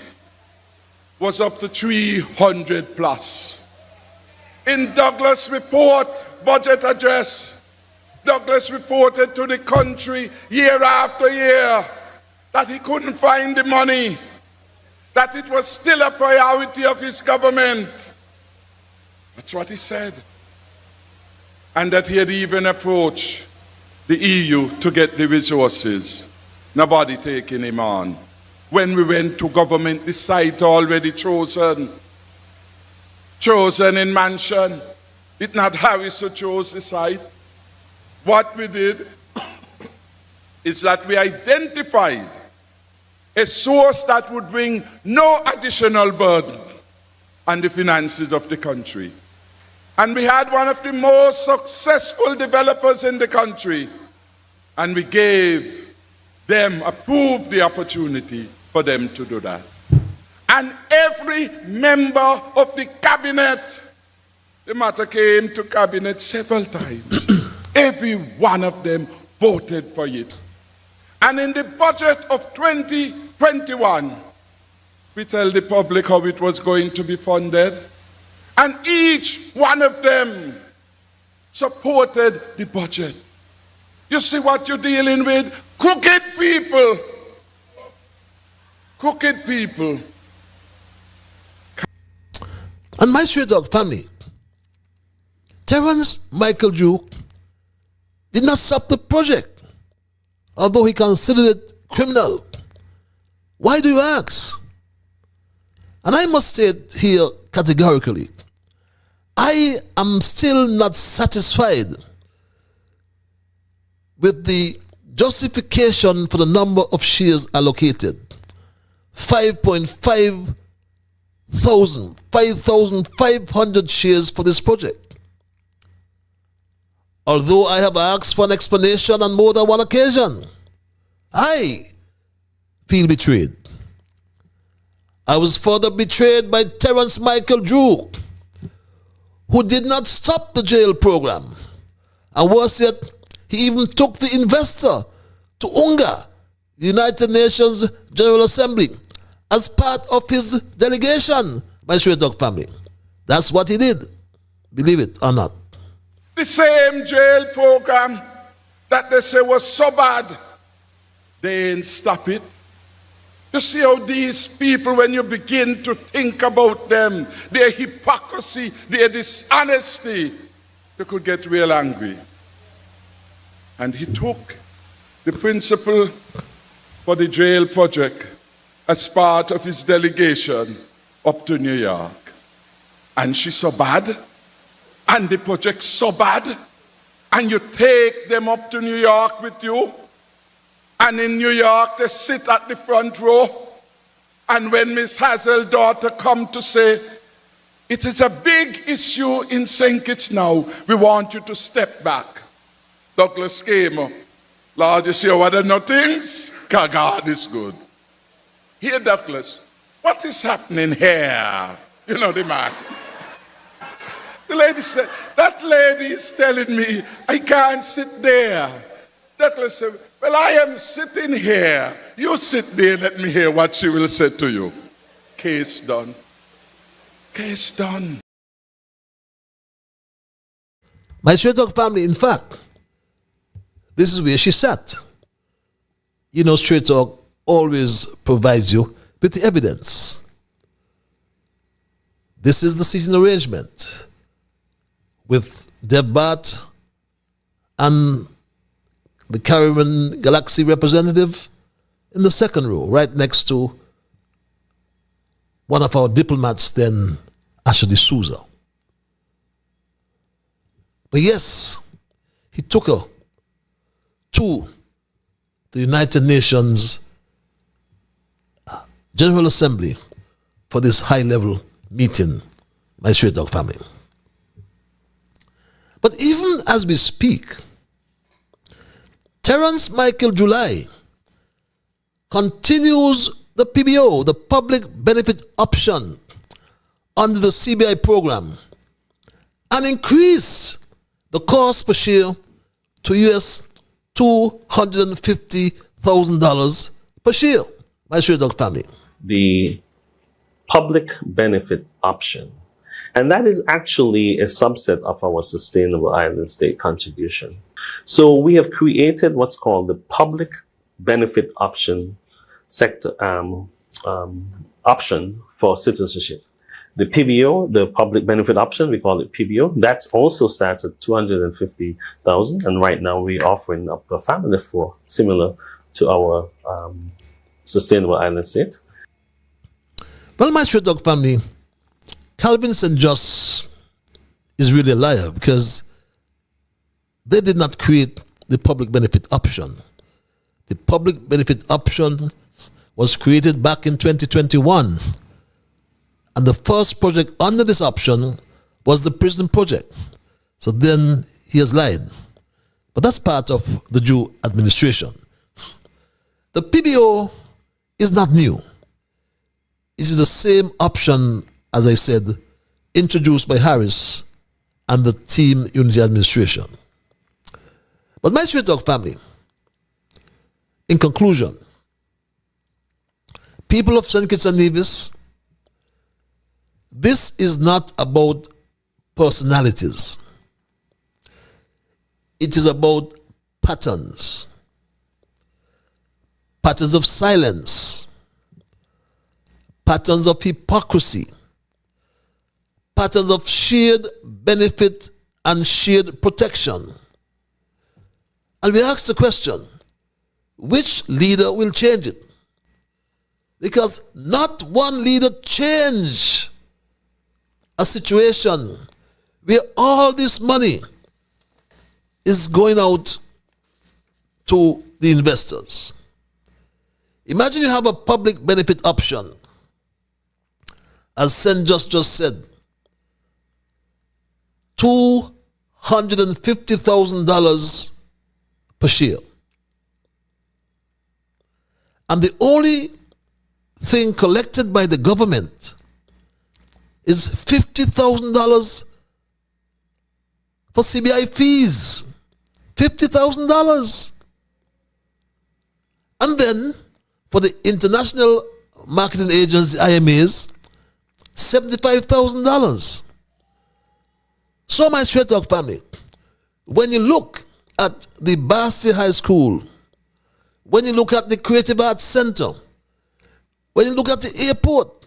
was up to 300 plus. In Douglas' report, budget address, Douglas reported to the country year after year that he couldn't find the money, that it was still a priority of his government. That's what he said. And that he had even approached the EU to get the resources. Nobody taking him on. When we went to government, the site already chosen in Mansion. It's not Harris who chose the site. What we did is that we identified a source that would bring no additional burden on the finances of the country. And we had one of the most successful developers in the country, and we gave them, approved the opportunity for them to do that. And every member of the cabinet, the matter came to cabinet several times. Every one of them voted for it. And in the budget of 2021, we tell the public how it was going to be funded. And each one of them supported the budget. You see what you're dealing with? Crooked people. Crooked people. And my Stray Dog family, Terence Michael Drew did not stop the project, although he considered it criminal. Why do you ask? And I must state here categorically, I am still not satisfied with the justification for the number of shares allocated. 5,500 shares for this project. Although I have asked for an explanation on more than one occasion, I feel betrayed. I was further betrayed by Terence Michael Drew, who did not stop the jail program, and worse yet, he even took the investor to UNGA, the United Nations General Assembly, as part of his delegation, my Stray Dog family. That's what he did, believe it or not. The same jail program that they say was so bad, they didn't stop it. You see how these people, when you begin to think about them, their hypocrisy, their dishonesty, you could get real angry. And he took the principal for the jail project as part of his delegation up to New York. And she's so bad, and the project's so bad, and you take them up to New York with you, and in New York they sit at the front row, and when Miss Hazel's daughter come to say, it is a big issue in St. Kitts now, we want you to step back. Douglas came, Lord, you see what are no things? God is good. Here, Douglas, what is happening here? You know the man. The lady said, that lady is telling me I can't sit there. Douglas said, well, I am sitting here. You sit there, let me hear what she will say to you. Case done. Case done. My Stray Dog family, in fact, this is where she sat. You know, Stray Dog always provides you with the evidence. This is the seating arrangement with Deb Bart and the Caribbean Galaxy representative in the second row, right next to one of our diplomats then, Ashley Souza. But yes, he took her to the United Nations General Assembly for this high-level meeting, my Straight Dog family. But even as we speak, Terence Michael July continues the PBO, the public benefit option, under the CBI program, and increased the cost per share to US $250,000 per share, my Straight Dog family. The public benefit option, and that is actually a subset of our Sustainable Island State contribution. So we have created what's called the public benefit option sector option for citizenship. The PBO, the public benefit option, we call it PBO. That also starts at $250,000, and right now we're offering up a family for similar to our Sustainable Island State. Well, my Straight Dog family, Calvin St. Just is really a liar, because they did not create the public benefit option. The public benefit option was created back in 2021. And the first project under this option was the prison project. So then he has lied. But that's part of the Jew administration. The PBO is not new. It is the same option, as I said, introduced by Harris and the Team Unity administration. But my Straight Dog family, in conclusion, people of St. Kitts and Nevis, this is not about personalities. It is about patterns. Patterns of silence. Patterns of hypocrisy. Patterns of shared benefit and shared protection. And we ask the question, which leader will change it? Because not one leader changed a situation where all this money is going out to the investors. Imagine you have a public benefit option, as St. Just said, $250,000 per share. And the only thing collected by the government is $50,000 for CBI fees. $50,000. And then for the international marketing agency, IMAs, $75,000. So my Straight Dog family, when you look at the Basti High School, when you look at the Creative Arts Center, when you look at the airport,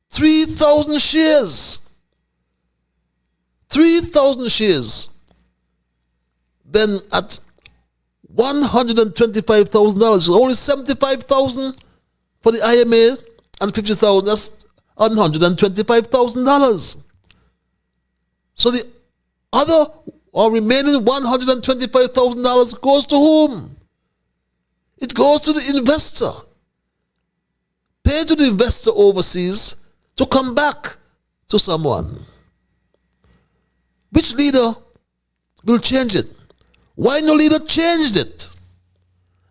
3,000 shares. 3,000 shares. Then at $125,000, only $75,000 for the IMA and $50,000, that's $125,000. So the other or remaining $125,000 goes to whom? It goes to the investor. Pay to the investor overseas to come back to someone. Which leader will change it? Why no leader changed it?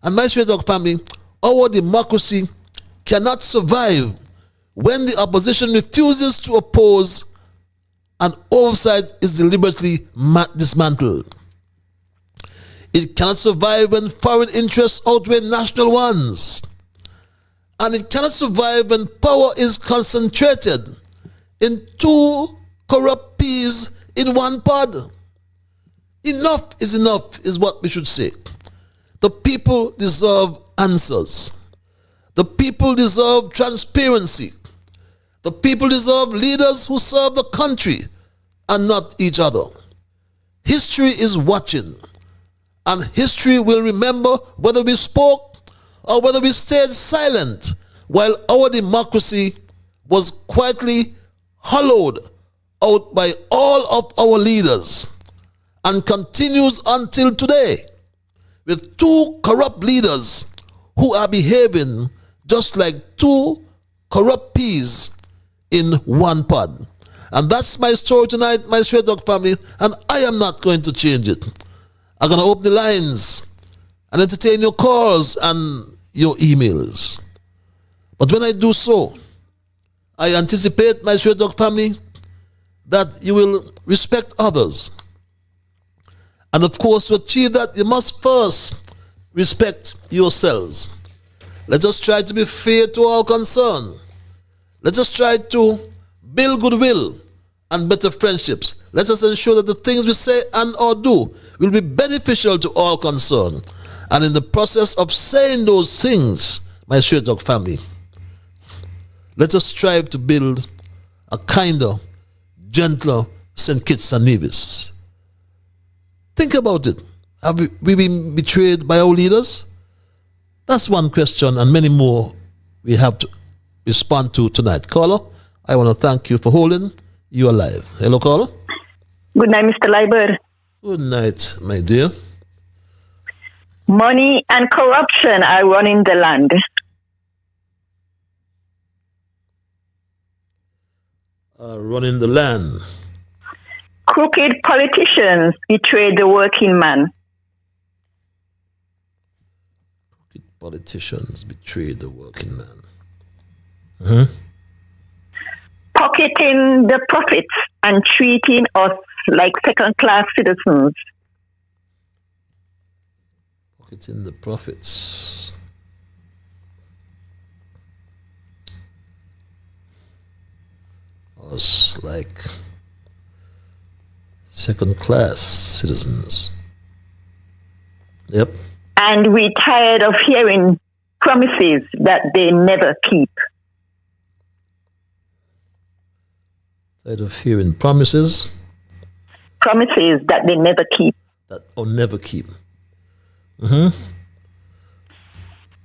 And my Straight Dog family, our democracy cannot survive when the opposition refuses to oppose and oversight is deliberately dismantled. It cannot survive when foreign interests outweigh national ones. And it cannot survive when power is concentrated in two corrupt peas in one pod. Enough is what we should say. The people deserve answers. The people deserve transparency. The people deserve leaders who serve the country and not each other. History is watching, and history will remember whether we spoke or whether we stayed silent while our democracy was quietly hollowed out by all of our leaders, and continues until today with two corrupt leaders who are behaving just like two corrupt peas in one pod. And that's my story tonight, my Straight Dog family, and I am not going to change it. I'm going to open the lines and entertain your calls and your emails. But when I do so, I anticipate, my Straight Dog family, that you will respect others. And of course, to achieve that, you must first respect yourselves. Let us try to be fair to all concerned. Let us try to build goodwill and better friendships. Let us ensure that the things we say and or do will be beneficial to all concerned. And in the process of saying those things, my Straight Dog family, let us strive to build a kinder, gentler St. Kitts and Nevis. Think about it. Have we been betrayed by our leaders? That's one question, and many more we have to respond to tonight. Caller, I want to thank you for holding. You are live. Hello, caller. Good night, Mr. Leiber. Good night, my dear. Money and corruption are running the land. Running the land. Crooked politicians betray the working man. Crooked politicians betray the working man. Mm-hmm. Pocketing the profits and treating us like second-class citizens. Pocketing the profits. Us like second-class citizens. Yep. And we're tired of hearing promises that they never keep. Tired of hearing promises. Promises that they never keep. That or never keep. Mm-hmm.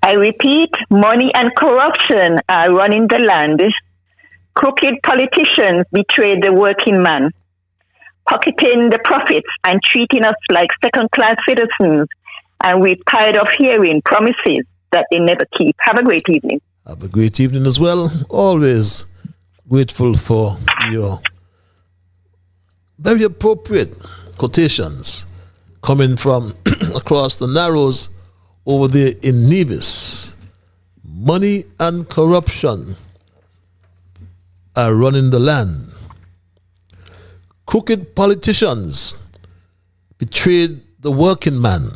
I repeat, money and corruption are running the land. Crooked politicians betray the working man, pocketing the profits and treating us like second-class citizens. And we're tired of hearing promises that they never keep. Have a great evening. Have a great evening as well. Always grateful for your very appropriate quotations coming from across the Narrows over there in Nevis. Money and corruption are running the land. Crooked politicians betrayed the working man,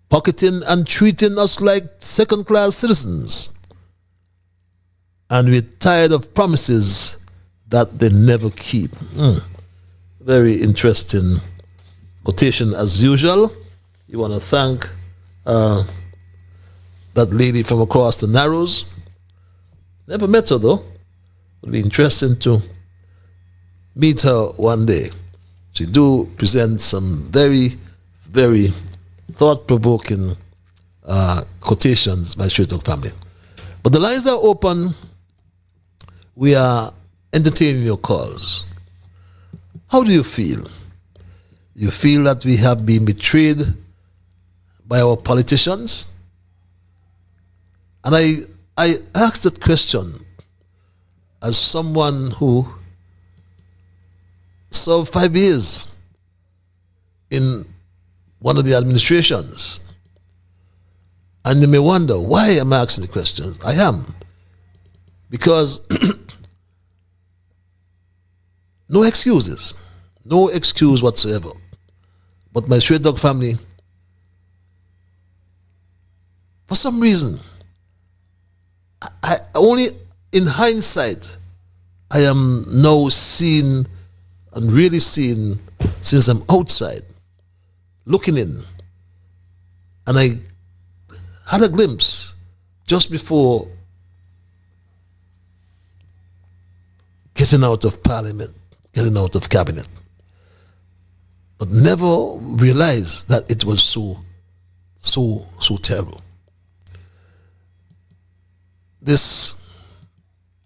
pocketing and treating us like second-class citizens. And we're tired of promises that they never keep. Very interesting quotation as usual. You want to thank that lady from across the Narrows. Never met her though. It'll be interesting to meet her one day. She do present some very, very thought-provoking quotations, my Straight Dog family. But the lines are open. We are entertaining your calls. How do you feel? You feel that we have been betrayed by our politicians? And I asked that question as someone who served 5 years in one of the administrations. And you may wonder, why am I asking the questions? I am. Because no excuses. No excuse whatsoever. But my Straight Dog family, for some reason, I only in hindsight, I am now seeing and really seeing since I'm outside, looking in. And I had a glimpse just before getting out of Parliament, getting out of Cabinet. But never realized that it was so terrible. This,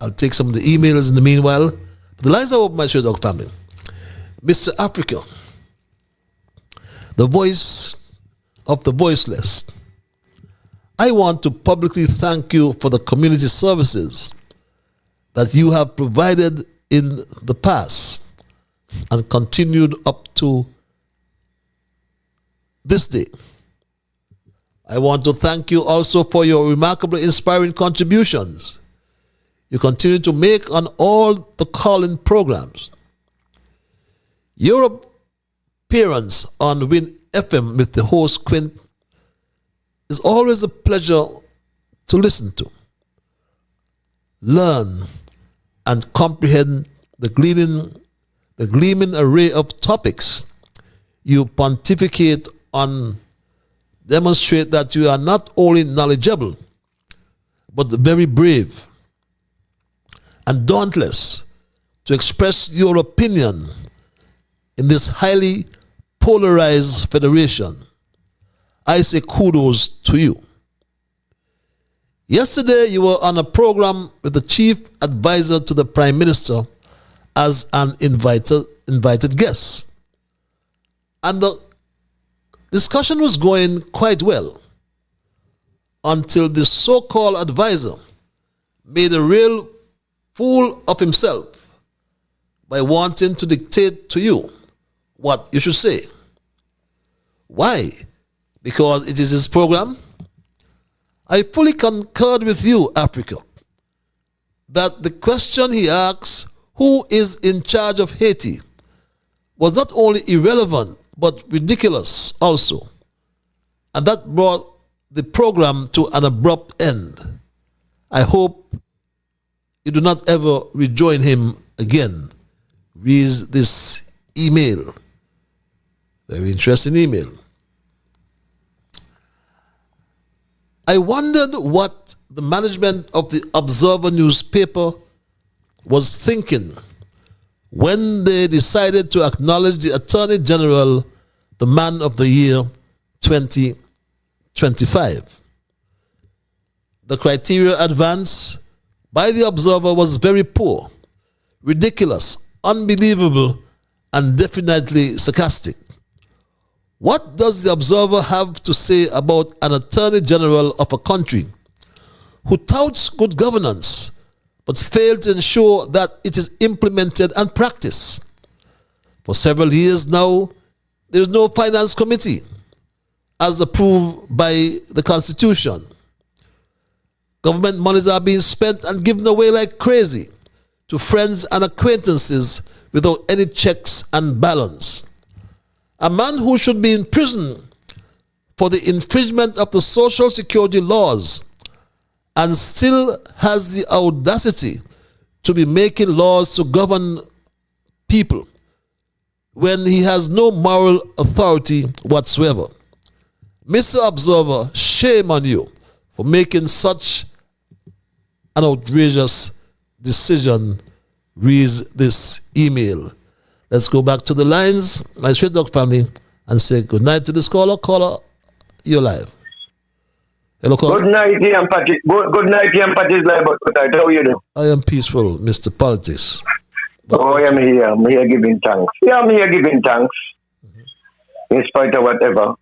I'll take some of the emails in the meanwhile. The lines are open, my Straight Dog family. Mr. Africa, the voice of the voiceless. I want to publicly thank you for the community services that you have provided in the past and continued up to this day. I want to thank you also for your remarkably inspiring contributions you continue to make on all the call-in programs. Your appearance on Win FM with the host Quint is always a pleasure to listen to, learn, and comprehend the gleaming array of topics you pontificate on. Demonstrate that you are not only knowledgeable, but very brave and dauntless to express your opinion in this highly polarized federation. I say kudos to you. Yesterday, you were on a program with the chief advisor to the Prime Minister as an invited guest. And the discussion was going quite well until the so-called advisor made a real fool of himself by wanting to dictate to you what you should say. Why? Because it is his program? I fully concurred with you, Africa, that the question he asks, who is in charge of Haiti, was not only irrelevant, but ridiculous also. And that brought the program to an abrupt end. I hope you do not ever rejoin him again. Read this email. Very interesting email. I wondered what the management of the Observer newspaper was thinking when they decided to acknowledge the Attorney General the Man of the Year 2025. The criteria advanced by the Observer was very poor, ridiculous, unbelievable, and definitely sarcastic. What does the Observer have to say about an Attorney General of a country who touts good governance but failed to ensure that it is implemented and practiced? For several years now, there is no finance committee as approved by the Constitution. Government monies are being spent and given away like crazy to friends and acquaintances without any checks and balance. A man who should be in prison for the infringement of the Social Security laws and still has the audacity to be making laws to govern people when he has no moral authority whatsoever. Mr. Observer, shame on you for making such an outrageous decision. Reads this email. Let's go back to the lines, my Straight Dog family, and say good night to this caller. Caller, you're live. Hello, caller. Good night, Ian Patrick. Good night, Ian Patrick. How are you doing? I am peaceful, Mr. Politics. Oh, I'm here. I'm here giving thanks. Yeah, I'm here giving thanks. Mm-hmm. In spite of whatever.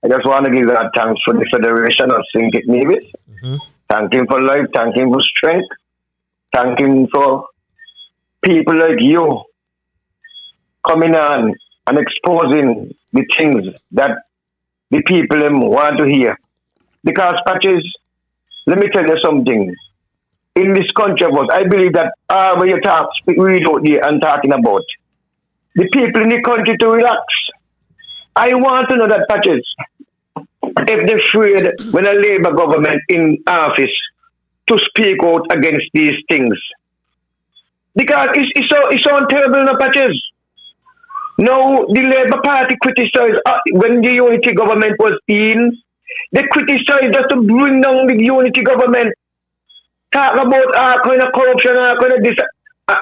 I just want to give God thanks for the Federation of St. Nevis. Mm-hmm. Thank him for life. Thank him for strength. Thank him for people like you coming on and exposing the things that the people want to hear. Because, Patches, let me tell you something. In this country of us, I believe that when you talk, read out there and talking about the people in the country to relax. I want to know that, Patches, if they're afraid when a Labour government in office to speak out against these things. Because it's so terrible, no, Patches. Now, the Labour Party criticized when the unity government was in. They criticized just to bring down the unity government. Talk about all kind of corruption, all kind of this,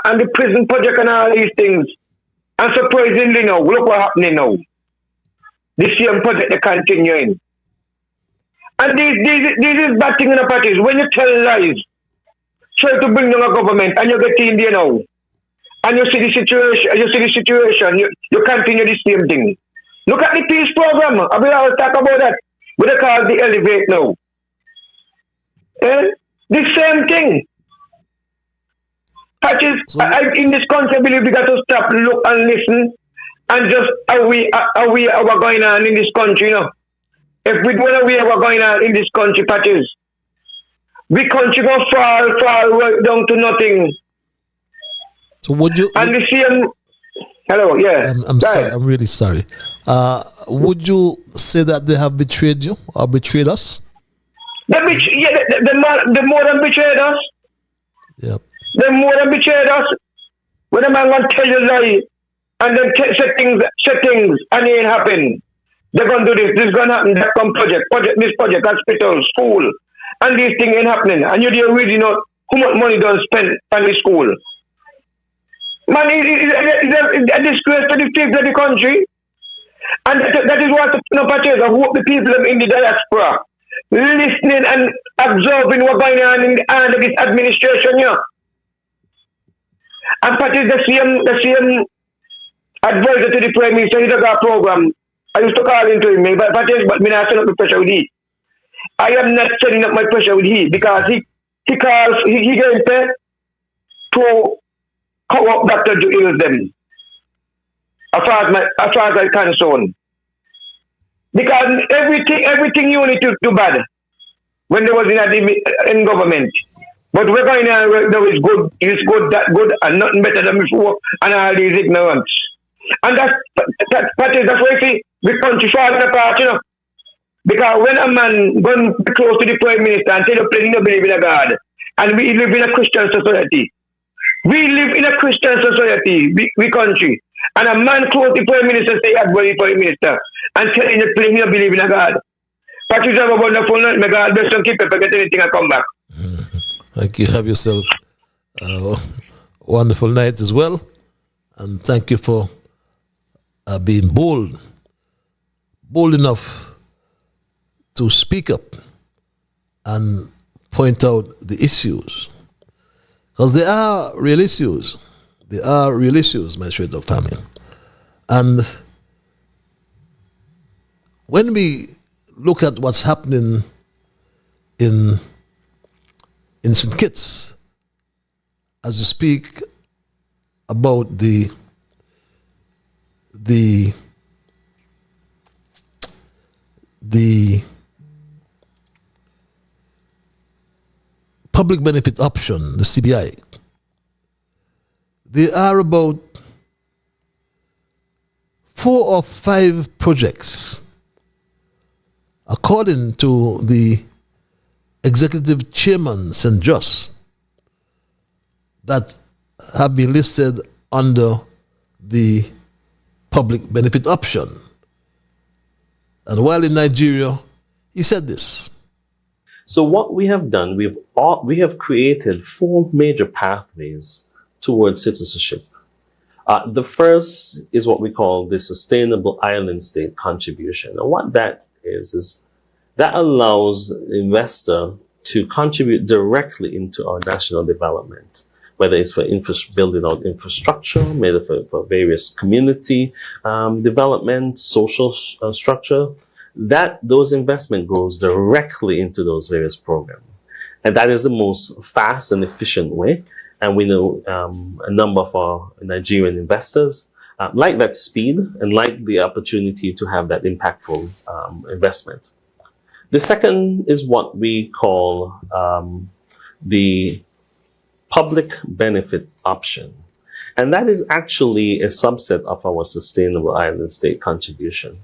and the prison project and all these things. And surprisingly now, look what's happening now. The same project is continuing. And this is bad thing in the parties. When you tell lies, try to bring down a government, and you get in there now. And you see the situation, you continue the same thing. Look at the peace program. I will talk about that. We call the Elevate now. The same thing. Patches, in this country, I believe we got to stop, look, and listen, and just are we what's going on in this country, you know. If we don't aware what's going on in this country, Patches, we country gonna fall right down to nothing. So would you? And the same. Hello, yeah. I'm sorry. I'm really sorry. Would you say that they have betrayed you or betrayed us? The more than betrayed us. Yeah. The more than betrayed us. When a man gonna tell you lie and then say things and it ain't happen. They're gonna do this. This is gonna happen. That come project, this project, hospital, school, and these things ain't happening. And you don't really know how much money don't spend on the school. Man, it's a disgrace to the people of the country. And that is what I hope the people in the diaspora listening and absorbing what's going on in under this administration here. And Patches, the same advisor to the Prime Minister, he does a program. I used to call into him, but Patches, but me not setting up the pressure with he. I am not setting up my pressure with he because he getting paid to co-op doctor to heal them. As far as I'm concerned. Because everything you need to do bad when there was in government. But we're going on there is good, that good, and nothing better than before, and all these ignorance. And that's why I see the country falling apart, you know. Because when a man going close to the Prime Minister and say you don't believe in a God, and we live in a Christian society. We live in a Christian society, we country. And a man close to the Prime Minister say, I'm going Prime Minister, and tell him you don't believe in a God. But you have a wonderful night, may God bless you, keep it, forget anything and come back. Thank you. Have yourself a wonderful night as well. And thank you for being bold enough to speak up and point out the issues. Because they are real issues. They are real issues, my straight up family. And when we look at what's happening in St. Kitts, as you speak about the public benefit option, the CBI, there are about 4 or 5 projects, according to the executive chairman, St. Just, that have been listed under the public benefit option. And while in Nigeria, he said this. So what we have done, we have created 4 major pathways towards citizenship. The first is what we call the Sustainable Island State Contribution. And what that is that allows the investor to contribute directly into our national development, whether it's for building out infrastructure, maybe for various community development, social structure, those investment goes directly into those various programs. And that is the most fast and efficient way. And we know a number of our Nigerian investors like that speed and like the opportunity to have that impactful investment. The second is what we call the public benefit option. And that is actually a subset of our Sustainable Island State Contribution.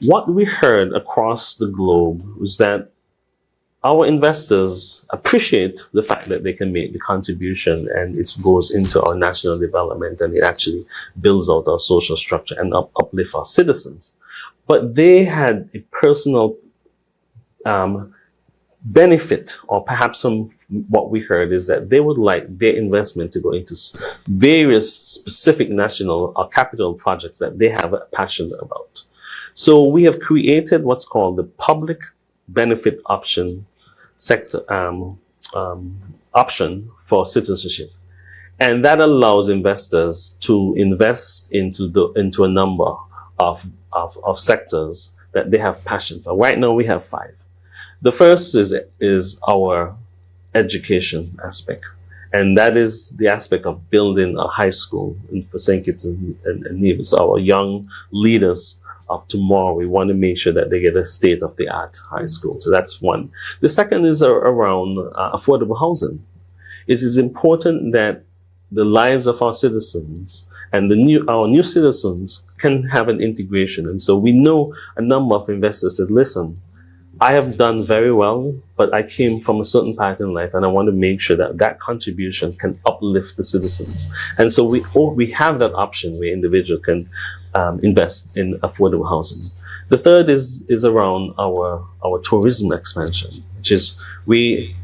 What we heard across the globe was that our investors appreciate the fact that they can make the contribution and it goes into our national development and it actually builds out our social structure and uplift our citizens. But they had a personal benefit, or perhaps what we heard is that they would like their investment to go into various specific national or capital projects that they have a passion about. So we have created what's called the public benefit option sector option for citizenship, and that allows investors to invest into a number of sectors that they have passion for. Right now we have 5. The first is our education aspect. And that is the aspect of building a high school for St. Kitts and Nevis. Our young leaders of tomorrow, we want to make sure that they get a state-of-the-art high school. So that's one. The second is around affordable housing. It is important that the lives of our citizens and our new citizens can have an integration. And so we know a number of investors said, listen, I have done very well, but I came from a certain path in life, and I want to make sure that that contribution can uplift the citizens. And so we have that option where individuals can invest in affordable housing. The third is around our tourism expansion, which is we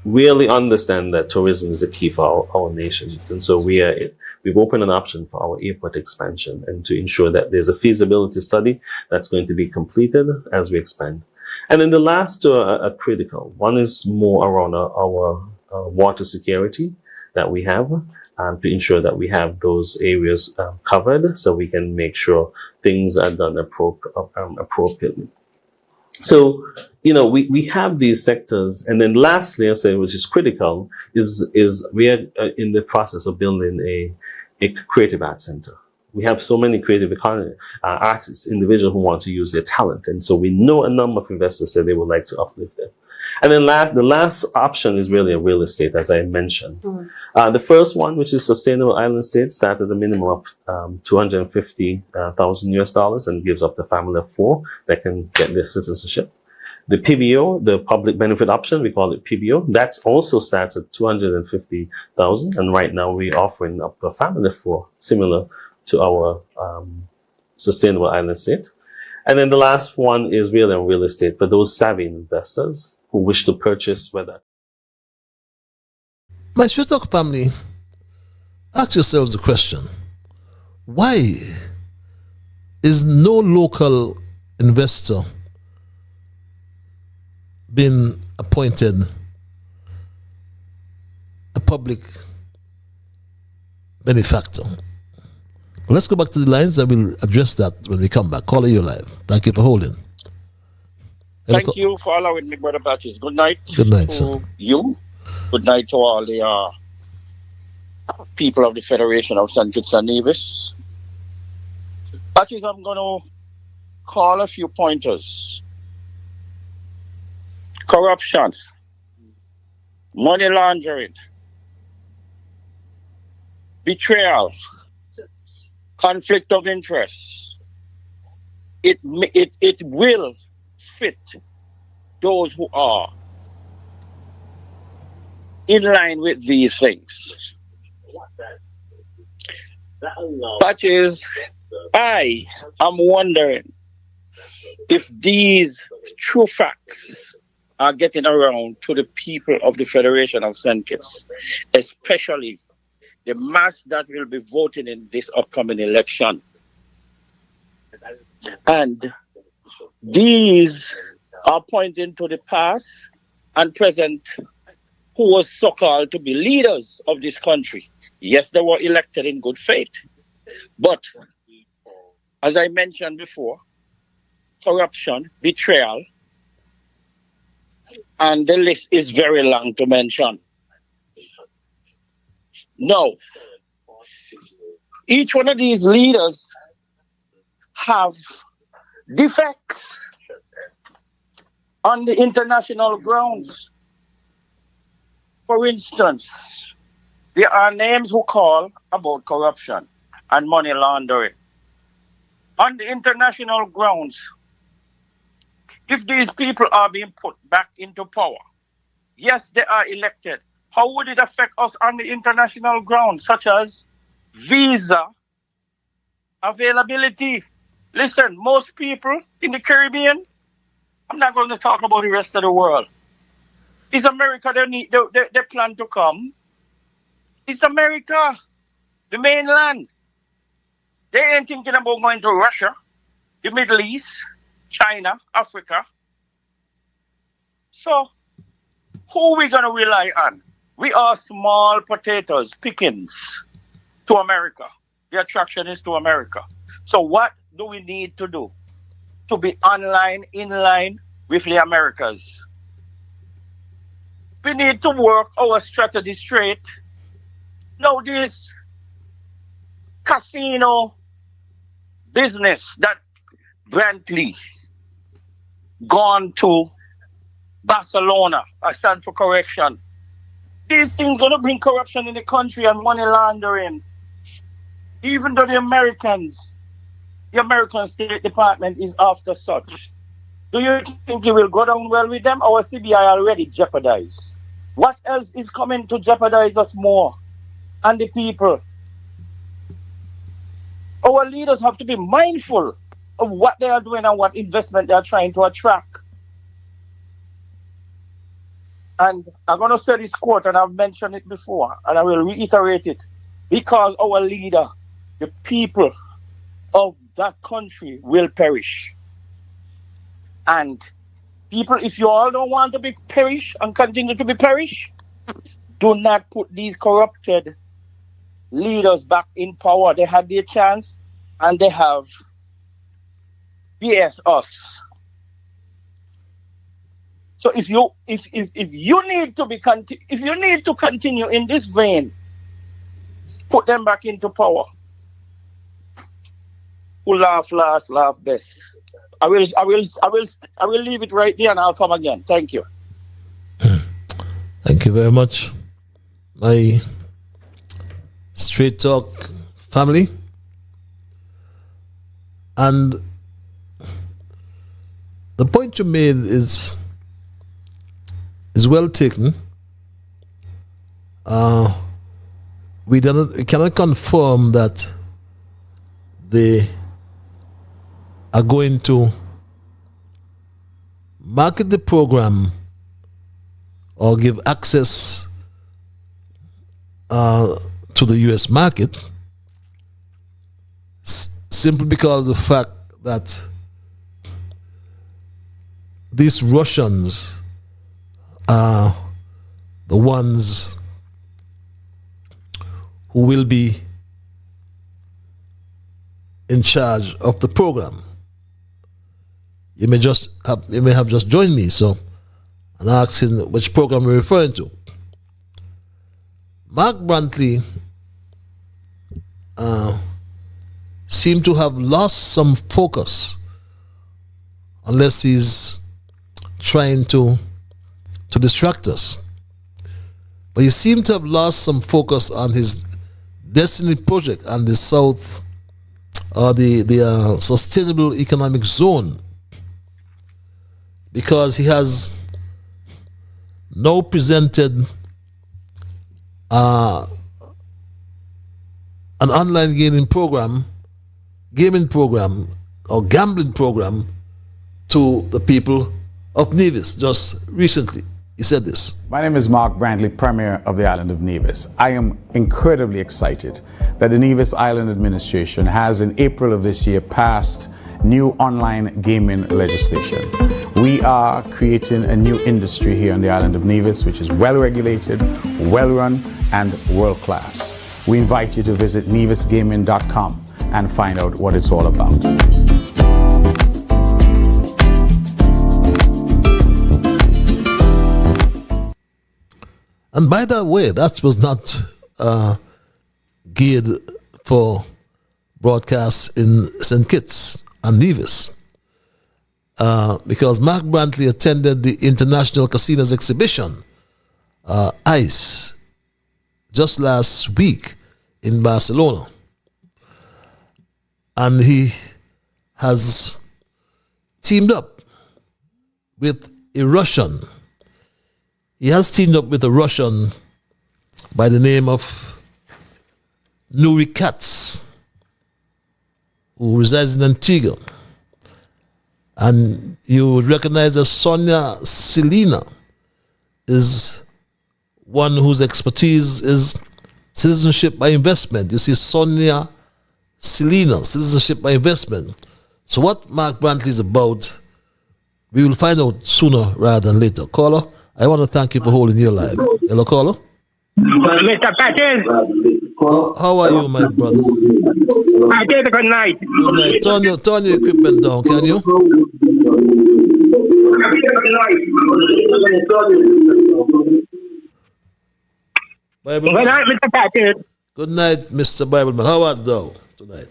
really understand that tourism is a key for our nation. And so we've opened an option for our airport expansion and to ensure that there's a feasibility study that's going to be completed as we expand. And then the last two are critical. One is more around our water security that we have to ensure that we have those areas covered so we can make sure things are done appropriately. So, we have these sectors. And then lastly, I'll say, which is critical, is we are in the process of building a creative arts center. We have so many creative artists, individuals who want to use their talent. And so we know a number of investors say they would like to uplift it. And then the last option is really a real estate, as I mentioned. The first one, which is sustainable island estate, starts at a minimum of $250,000 and gives up the family of 4 that can get their citizenship. The PBO, the public benefit option, we call it PBO, that also starts at $250,000. And right now we're offering up to a family of 4, similar to our sustainable island estate. And then the last one is really on real estate for those savvy investors who wish to purchase whether. My Straight Talk family, ask yourselves the question, why is no local investor been appointed a public benefactor? Well, let's go back to the lines and we'll address that when we come back. Caller, you live. Thank you for holding. Thank you for allowing me, Brother Patches. Good night. Good night, to sir. you. Good night to all the people of the Federation of St. Kitts and Nevis. Patches, I'm going to call a few pointers. Corruption, money laundering, betrayal, conflict of interest. It will fit those who are in line with these things. Patches, I am wondering if these true facts are getting around to the people of the Federation of St. Kitts, especially the mass that will be voting in this upcoming election. And these are pointing to the past and present who was so-called to be leaders of this country. Yes, they were elected in good faith. But, as I mentioned before, corruption, betrayal, and the list is very long to mention. No. Each one of these leaders have defects on the international grounds. For instance, there are names who call about corruption and money laundering. On the international grounds, if these people are being put back into power, yes, they are elected. How would it affect us on the international ground, such as visa availability? Listen, most people in the Caribbean, I'm not going to talk about the rest of the world. Is America they plan to come? It's America, the mainland. They ain't thinking about going to Russia, the Middle East, China, Africa. So, who are we going to rely on? We are small potatoes, pickings to America. The attraction is to America. So what do we need to do to be in line with the Americas? we need to work our strategy straight. Now this casino business that Brantley gone to Barcelona, I stand for correction. These things gonna bring corruption in the country and money laundering. Even though the American State Department is after such. Do you think it will go down well with them? Our CBI already jeopardized. What else is coming to jeopardize us more? And the people. Our leaders have to be mindful of what they are doing and what investment they are trying to attract. And I'm going to say this quote, and I've mentioned it before, and I will reiterate it. Because our leader, the people of that country will perish. And people, if you all don't want to be perish and continue to be perish, do not put these corrupted leaders back in power. They had their chance and they have BS us. So if you need to continue in this vein, put them back into power. Who laugh last, laugh best. I will leave it right there and I'll come again. Thank you. Thank you very much. My Straight Talk family. And the point you made is well taken. We cannot confirm that they are going to market the program or give access to the U.S. market simply because of the fact that these Russians are the ones who will be in charge of the program. You may have just joined me, so I'm asking which program we're referring to. Mark Brantley seemed to have lost some focus, unless he's trying to distract us. But he seemed to have lost some focus on his Destiny project and the South, or the Sustainable Economic Zone, because he has now presented an online gaming program or gambling program to the people of Nevis just recently. He said this. My name is Mark Brantley, Premier of the island of Nevis. I am incredibly excited that the Nevis Island Administration has in April of this year passed new online gaming legislation. We are creating a new industry here on the island of Nevis, which is well regulated, well run, and world class. We invite you to visit nevisgaming.com and find out what it's all about. And by the way, that was not geared for broadcasts in St. Kitts and Nevis, because Mark Brantley attended the International Casinos Exhibition, ICE, just last week in Barcelona. And he has teamed up with a Russian. He has teamed up with a Russian by the name of Nuri Katz, who resides in Antigua. And you would recognize that Sonia Selina is one whose expertise is citizenship by investment. You see, Sonia Selina, citizenship by investment. So what Mark Brantley is about, we will find out sooner rather than later. Caller, I want to thank you for holding your line. Hello, caller. Mr. Patton. How are you, my brother? I did a good night. Good night. Turn your equipment down, can you? Bible Good night, Mr. Patrick. Good night, Mr. Bibleman. How art thou tonight?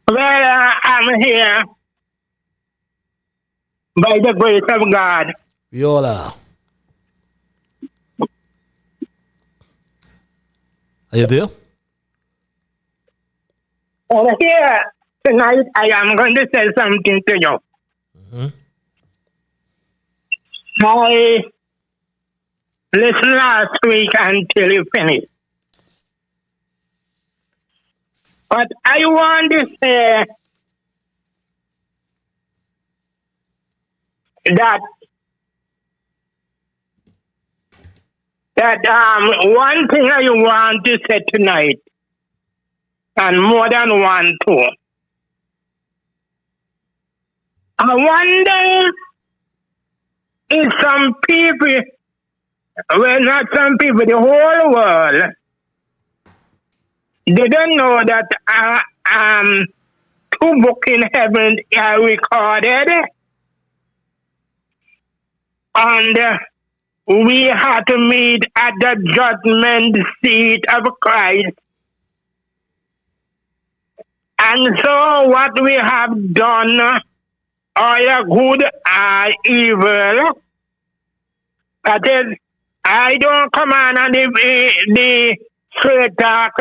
Well, I'm here by the grace of God. We all are. Are you there? And here tonight, I am going to say something to you. I listened last week until you finished. But I want to say that one thing I want to say tonight, and more than one too. I wonder if some people, well, not some people, the whole world, they don't know that two books in heaven are recorded, and we have to meet at the judgment seat of Christ. And so what we have done, either good or evil, that is, I don't come on and the straight talk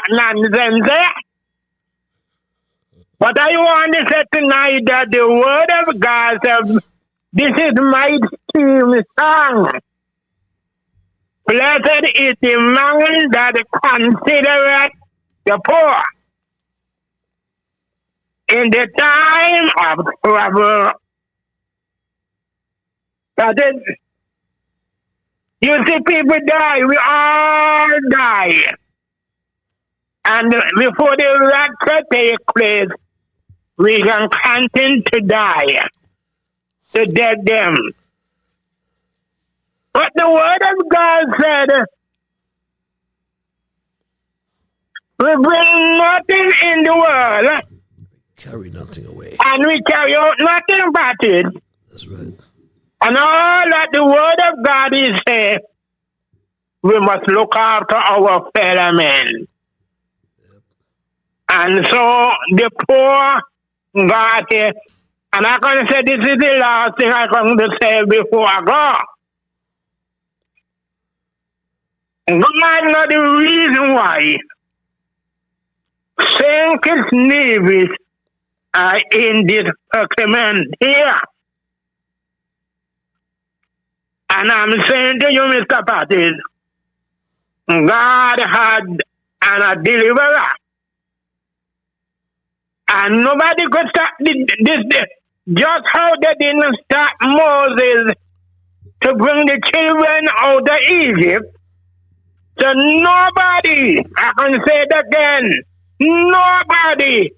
nonsense there. But I want to say tonight that the word of God says, this is my theme song. Blessed is the man that considereth the poor in the time of trouble. That is, you see people die, we all die. And before the rapture takes place, we can continue to die, to dead them. But the word of God said, we bring nothing in the world, carry nothing away, and we carry out nothing but it. That's right. And all that the word of God is saying, we must look after our fellow men. Yep. And so the poor God here, and I'm going to say this is the last thing I'm going to say before I go. God know the reason why St. Kitts Nevis are in this document here. And I'm saying to you, Mr. Patrick, God had a deliverer. And nobody could stop this. Just how they didn't stop Moses to bring the children out of Egypt. So nobody, I can say it again, nobody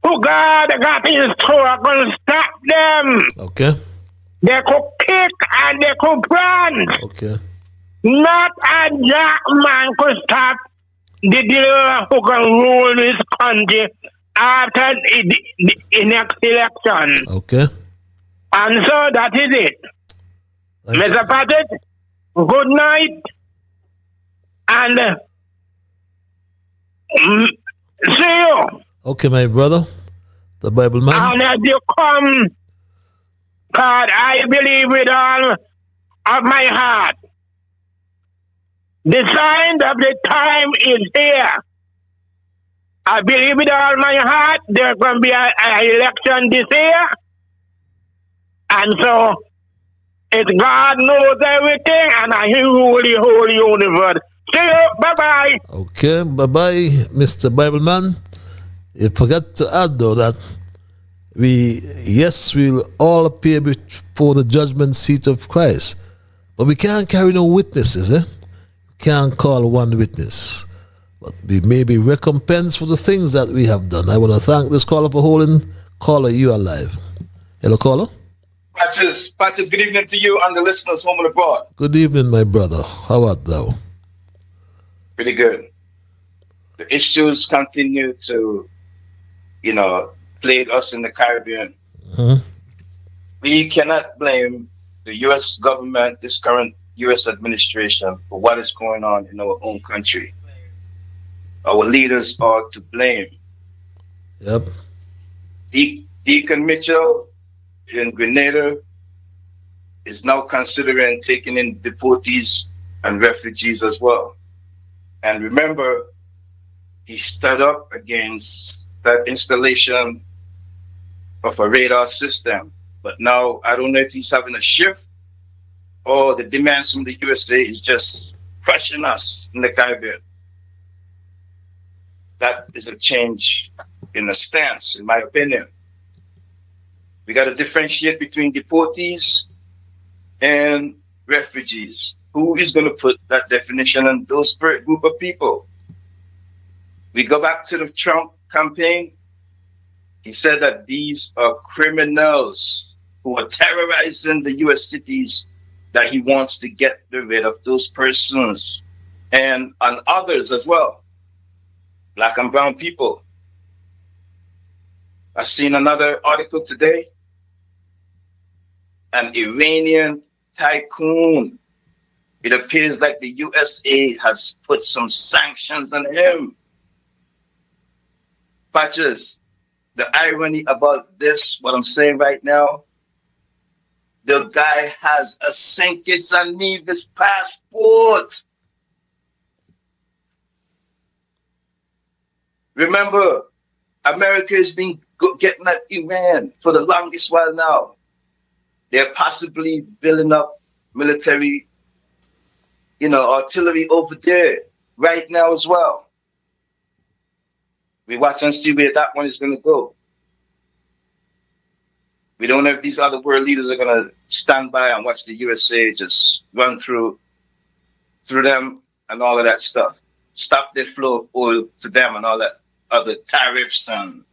who God got his throat can stop them. Okay. They could kick and they could run. Okay. Not a jack man could stop the deliverer who can rule this country after the next election. Okay. And so that is it. Mr. Patrick, good night. And see you. Okay, my brother, the Bible man. And as you come, God, I believe with all of my heart, the sign of the time is here. I believe with all my heart there's going to be an election this year. And so, it's God knows everything, and He rule the whole universe. See you. Bye-bye. Okay, bye-bye, Mr. Bibleman. You forgot to add, though, that we'll all appear before the judgment seat of Christ. But we can't carry no witnesses, We can't call one witness. But we may be recompensed for the things that we have done. I want to thank this caller for holding. Caller, you are live. Hello, caller. Patches, good evening to you and the listeners home and abroad. Good evening, my brother. How art thou? Pretty good. The issues continue to, plague us in the Caribbean. Mm-hmm. We cannot blame the U.S. government, this current U.S. administration for what is going on in our own country. Our leaders are to blame. Yep. Deacon Mitchell in Grenada is now considering taking in deportees and refugees as well. And remember, he stood up against that installation of a radar system. But now I don't know if he's having a shift or the demands from the USA is just crushing us in the Caribbean. That is a change in the stance, in my opinion. We got to differentiate between deportees and refugees. Who is going to put that definition on those group of people? We go back to the Trump campaign. He said that these are criminals who are terrorizing the U.S. cities, that he wants to get rid of those persons and on others as well, black and brown people. I've seen another article today. An Iranian tycoon. It appears like the USA has put some sanctions on him. Patches, the irony about this, what I'm saying right now, the guy has a St. Kitts and Nevis passport. Remember, America has been getting at Iran for the longest while now. They're possibly building up military, artillery over there right now as well. We watch and see where that one is going to go. We don't know if these other world leaders are going to stand by and watch the USA just run through them and all of that stuff. Stop their flow of oil to them and all that other tariffs and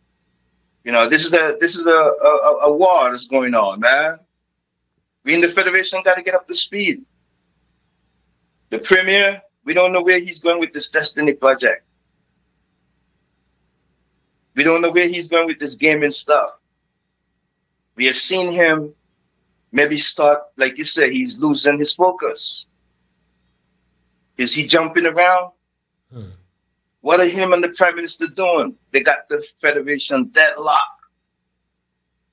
this is a war that's going on, man. We in the Federation got to get up to speed. The Premier, we don't know where he's going with this Destiny project. We don't know where he's going with this gaming stuff. We have seen him maybe start, like you said, he's losing his focus. Is he jumping around? What are him and the Prime Minister doing? They got the Federation deadlocked.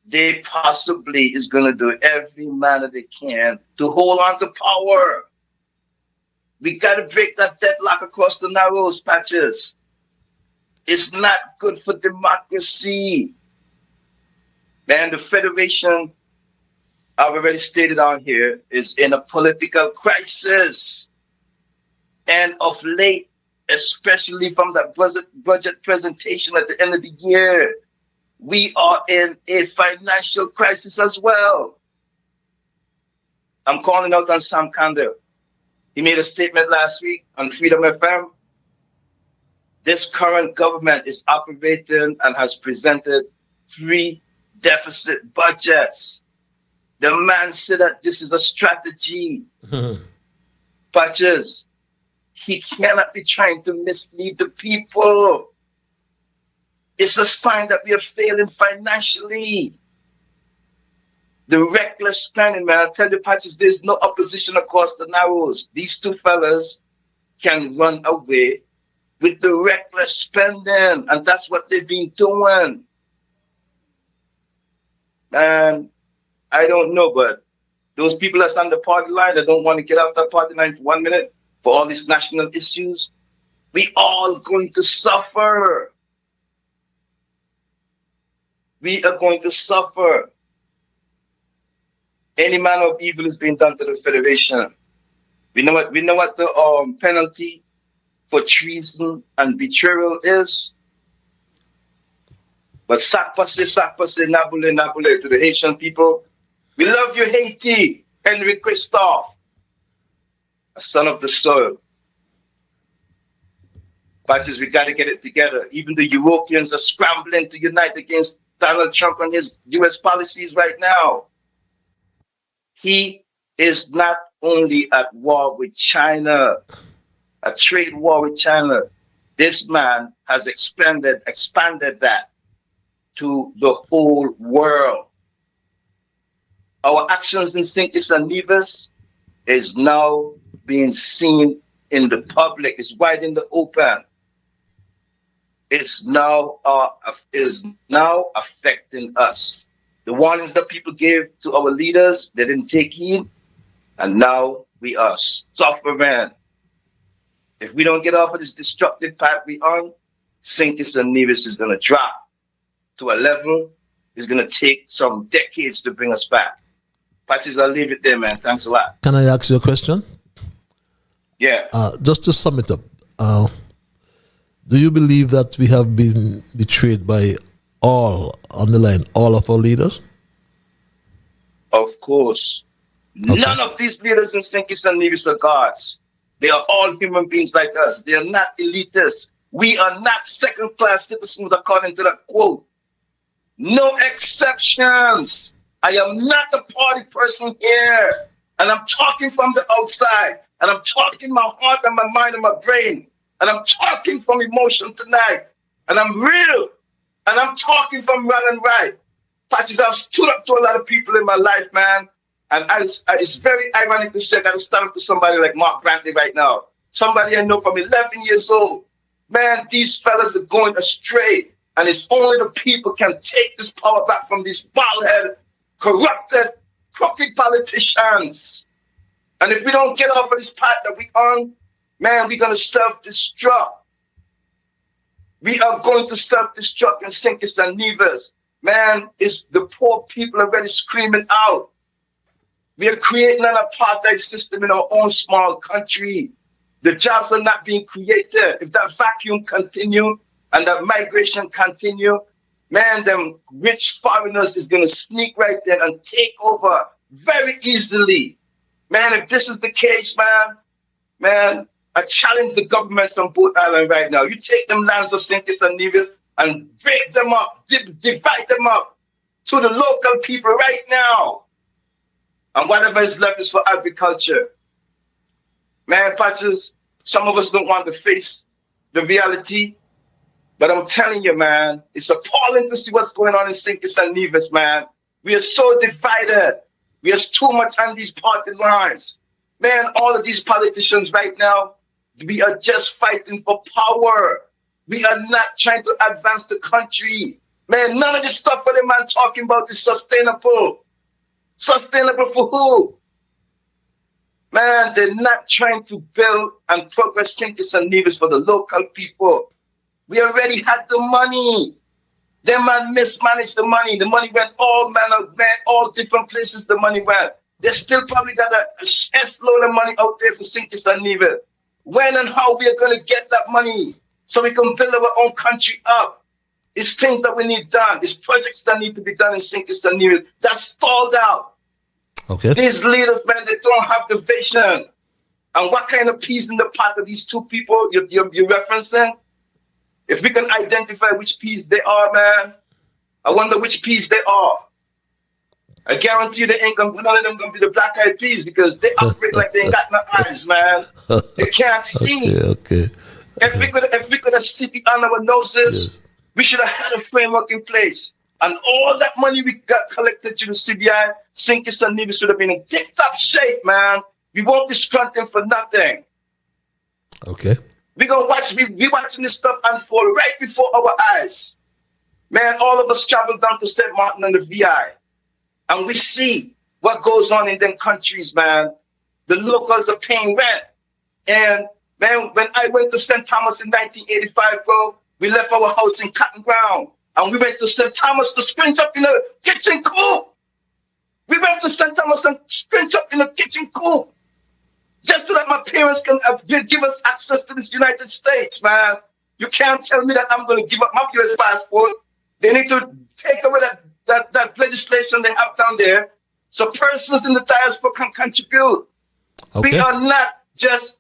They possibly is going to do every manner they can to hold on to power. We got to break that deadlock across the narrows, Patches. It's not good for democracy. Man, the Federation, I've already stated on here, is in a political crisis. And of late, especially from that budget presentation at the end of the year, we are in a financial crisis as well. I'm calling out on Sam Kander. He made a statement last week on Freedom FM. This current government is operating and has presented 3 deficit budgets. The man said that this is a strategy. Patches, he cannot be trying to mislead the people. It's a sign that we are failing financially. The reckless spending, man. I tell you, Patches, there's no opposition across the narrows. These two fellas can run away with the reckless spending, and that's what they've been doing. And I don't know, but those people that's on the party line that don't want to get off that party line for 1 minute for all these national issues, we all going to suffer. We are going to suffer. Any manner of evil is being done to the Federation. We know what the penalty for treason and betrayal is. But sakpase, nabule to the Haitian people. We love you, Haiti. Henry Christophe, a son of the soil. Patches, we got to get it together. Even the Europeans are scrambling to unite against Donald Trump and his U.S. policies right now. He is not only at war with China, a trade war with China. This man has expanded that to the whole world. Our actions in St. Kitts and Nevis is now being seen in the public. It's wide in the open. Is now affecting us. The warnings that people gave to our leaders, they didn't take heed, and now we are suffering. If we don't get off of this destructive path we on, St. Kitts and Nevis is going to drop to a level. It's going to take some decades to bring us back. Patches, I'll leave it there, man. Thanks a lot. Can I ask you a question? Yeah. Just to sum it up, do you believe that we have been betrayed by all of our leaders? Of course. Okay. None of these leaders in St. Kitts and Nevis are gods. They are all human beings like us. They are not elitists. We are not second-class citizens according to that quote. No exceptions. I am not a party person here. And I'm talking from the outside. And I'm talking my heart and my mind and my brain. And I'm talking from emotion tonight. And I'm real. And I'm talking from wrong and right. Patches, I've stood up to a lot of people in my life, man. And it's very ironic to say I got to stand up to somebody like Mark Brantley right now. Somebody I know from 11 years old. Man, these fellas are going astray. And it's only the people can take this power back from these bald-headed, corrupted, crooked politicians. And if we don't get off of this path that we're on, man, we're going to self-destruct. We are going to self-destruct in St. Kitts and Nevis. Man, it's the poor people already screaming out. We are creating an apartheid system in our own small country. The jobs are not being created. If that vacuum continue and that migration continue, man, them rich foreigners is going to sneak right there and take over very easily. Man, if this is the case, man, I challenge the governments on both islands right now. You take them lands of St. Kitts and Nevis and break them up, divide them up to the local people right now. And whatever is left is for agriculture. Man, Patches, some of us don't want to face the reality. But I'm telling you, man, it's appalling to see what's going on in St. Kitts and Nevis, man. We are so divided. We are too much on these party lines. Man, all of these politicians right now, we are just fighting for power. We are not trying to advance the country. Man, none of this stuff that the man talking about is sustainable. Sustainable for who? Man, they're not trying to build and progress St. Kitts and Nevis for the local people. We already had the money. Them man mismanaged the money. The money went all different places the money went. They still probably got a S-load of money out there for St. Kitts and Nevis. When and how we are going to get that money so we can build our own country up. It's things that we need done. It's projects that need to be done in St. Kitts and Nevis. That's stalled out. Okay. These leaders, man, they don't have the vision. And what kind of peace in the path of these two people you're referencing? If we can identify which peace they are, man, I wonder which peace they are. I guarantee you none of them going to be the black-eyed peas because they operate like they ain't got no eyes, man. They can't see. Okay. If we could have seen it on our noses, we should have had a framework in place. And all that money we got collected to the CBI, St. Kitts and Nevis would have been in tip-top shape, man. We won't be struggling for nothing. Okay. We watching this stuff unfold right before our eyes. Man, all of us travel down to St. Martin and the VI. And we see what goes on in them countries, man. The locals are paying rent. And, man, when I went to St. Thomas in 1985, bro, we left our house in Cotton Ground. And we went to St. Thomas to sprint up in a kitchen coop. We went to St. Thomas and sprint up in a kitchen coop. Just so that my parents can give us access to this United States, man. You can't tell me that I'm going to give up my US passport. They need to take away that legislation they have down there so persons in the diaspora can contribute. Okay. We are not just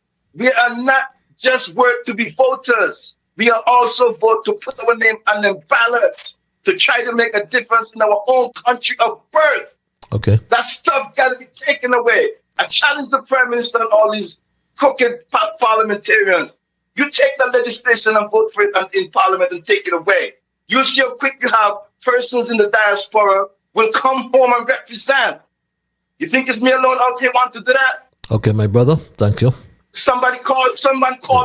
work to be voters. We are also vote to put our name on them ballots to try to make a difference in our own country of birth. Okay. That stuff got to be taken away. I challenge the Prime Minister and all these crooked parliamentarians. You take the legislation and vote for it in Parliament and take it away. You see how quick you have persons in the diaspora will come home and represent. You think it's me alone out here want to do that? Okay, my brother. Thank you. Someone called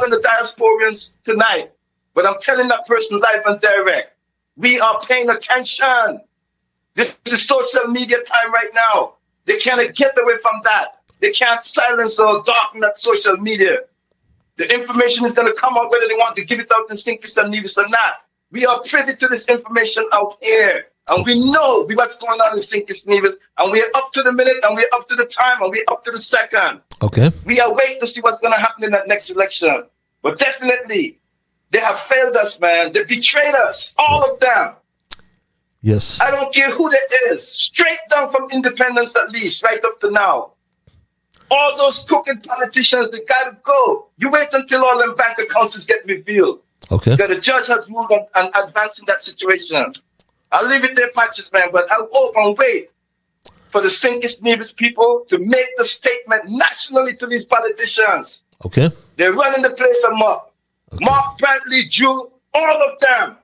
in the diasporians tonight, but I'm telling that person live and direct. We are paying attention. This is social media time right now. They can't get away from that. They can't silence or darken that social media. The information is going to come out whether they want to give it out in St. Kitts and Nevis or not. We are privy to this information out here. And we know what's going on in St. Kitts and Nevis. And we're up to the minute, and we're up to the time, and we're up to the second. Okay. We are waiting to see what's going to happen in that next election. But definitely, they have failed us, man. They betrayed us, all of them. Yes. I don't care who that is. Straight down from independence, at least, right up to now. All those crooked politicians, they got to go. You wait until all them bank accounts get revealed. Okay. Because the judge has ruled on advancing that situation. I'll leave it there, Patches, man, but I'll hope and wait for the St. Kitts Nevis people to make the statement nationally to these politicians. Okay. They're running the place amok. Okay. Mark Bradley, Jew, all of them.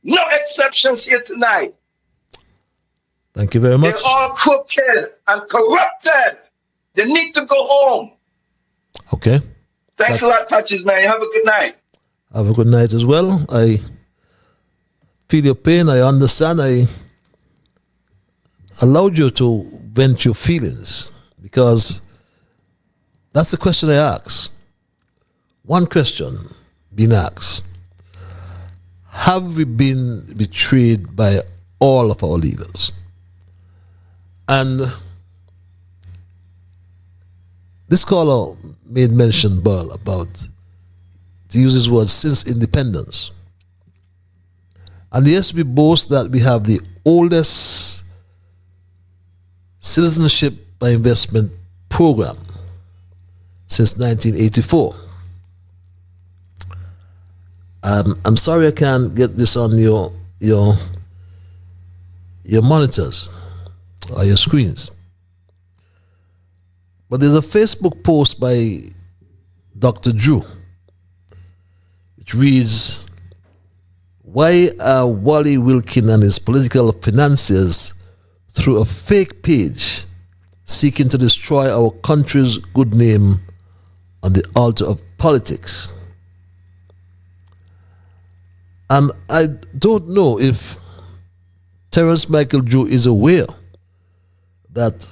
No exceptions here tonight. Thank you very much. They're all crooked and corrupted. They need to go home. Okay. Thanks a lot, Patches, man. Have a good night. Have a good night as well. I feel your pain. I understand. I allowed you to vent your feelings because that's the question I asked. One question being asked. Have we been betrayed by all of our leaders? And this caller made mention, Burl, about, to use his words, since independence. And yes, we boast that we have the oldest citizenship by investment program since 1984. I'm sorry I can't get this on your monitors or your screens. But there's a Facebook post by Dr. Drew, which reads, "Why are Wally Wilkin and his political financiers through a fake page seeking to destroy our country's good name on the altar of politics?" And I don't know if Terence Michael Drew is aware that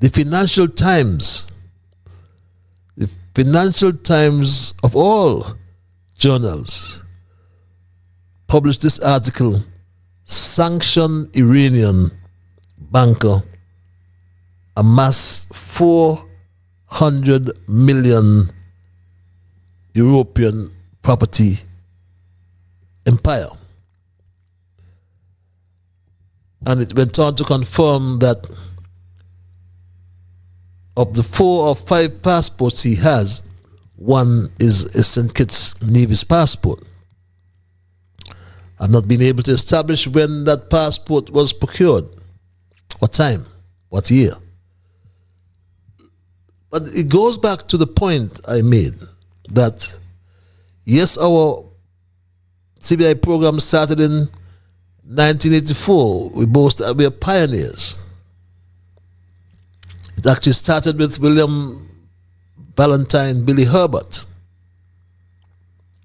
the Financial Times of all journals, published this article, "Sanctioned Iranian banker amassed 400 million European property empire." And it went on to confirm that of the 4 or 5 passports he has, one is a St. Kitts Nevis passport. I've not been able to establish when that passport was procured, what time, what year. But it goes back to the point I made that, yes, our CBI program started in 1984. We boast that we are pioneers. It actually started with William Valentine, Billy Herbert.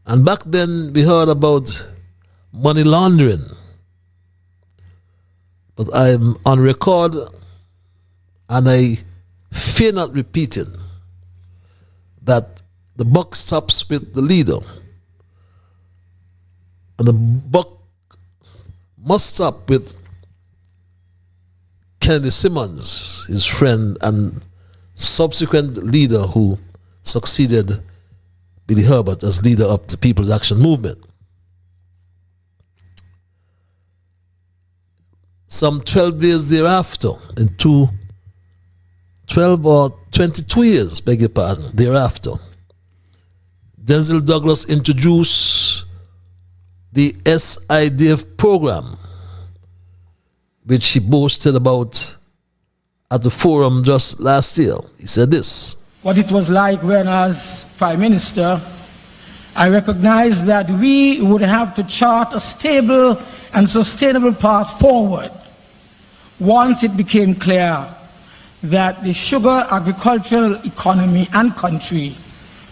And back then we heard about money laundering. But I'm on record and I fear not repeating that the buck stops with the leader. And the buck must stop with Kennedy Simmons, his friend and subsequent leader who succeeded Billy Herbert as leader of the People's Action Movement. Some 12 years thereafter, in 12 or 22 years, beg your pardon, thereafter, Denzel Douglas introduced the SIDF program, which he boasted about at the forum just last year. He said this: "What it was like when as Prime Minister, I recognized that we would have to chart a stable and sustainable path forward once it became clear that the sugar agricultural economy and country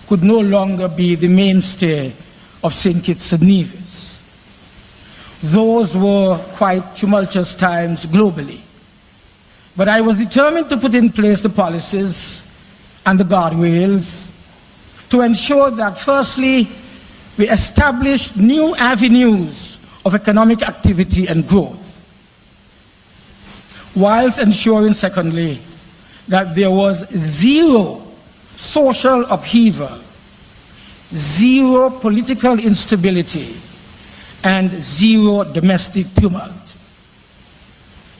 could no longer be the mainstay of St. Kitts and Nevis. Those were quite tumultuous times globally. But I was determined to put in place the policies and the guardrails to ensure that, firstly, we established new avenues of economic activity and growth, whilst ensuring, secondly, that there was zero social upheaval, zero political instability, and zero domestic tumult.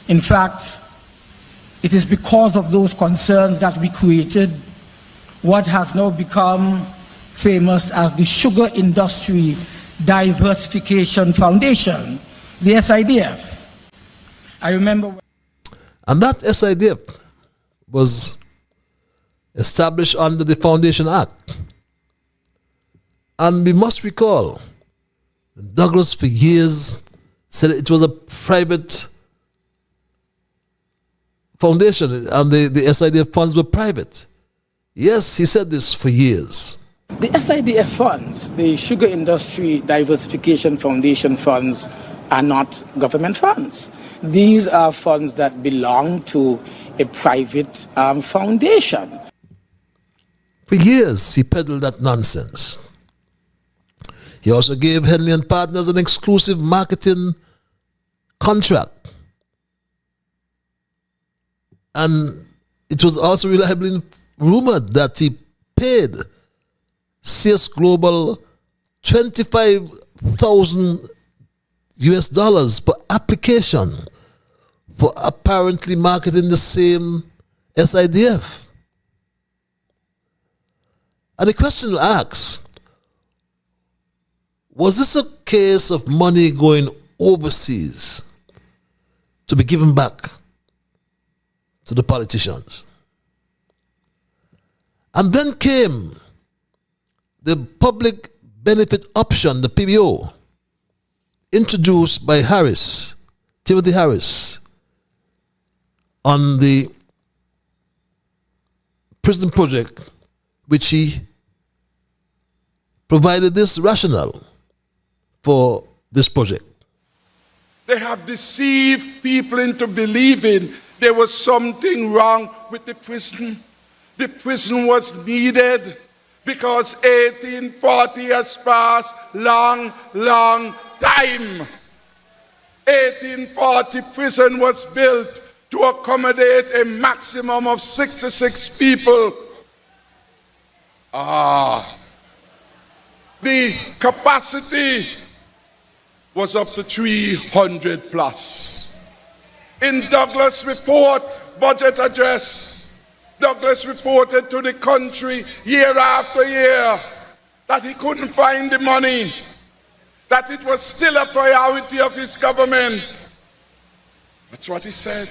In fact, it is because of those concerns that we created what has now become famous as the Sugar Industry Diversification Foundation, the SIDF. I remember... And that SIDF was established under the Foundation Act. And we must recall, Douglas for years said it was a private foundation and the SIDF funds were private. Yes, he said this for years. The SIDF funds, the Sugar Industry Diversification Foundation funds, are not government funds. These are funds that belong to a private foundation. For years, he peddled that nonsense. He also gave Henley and Partners an exclusive marketing contract. And it was also reliably rumored that he paid CS Global $25,000 US per application for apparently marketing the same SIDF. And the question asks, was this a case of money going overseas to be given back to the politicians? And then came the public benefit option, the PBO, introduced by Harris, Timothy Harris, on the prison project, which he provided this rationale for this project. They have deceived people into believing there was something wrong with the prison. The prison was needed because 1840 has passed long, long time. 1840 prison was built to accommodate a maximum of 66 people. The capacity was up to 300 plus. In Douglas' report, budget address, Douglas reported to the country year after year that he couldn't find the money, that it was still a priority of his government. That's what he said.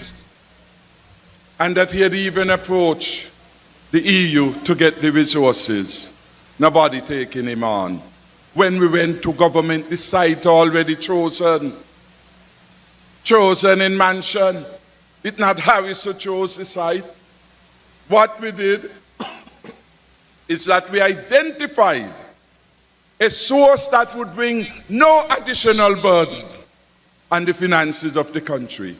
And that he had even approached the EU to get the resources. Nobody taking him on. When we went to government, the site already chosen in Mansion. It's not Harris who chose the site. What we did is that we identified a source that would bring no additional burden on the finances of the country.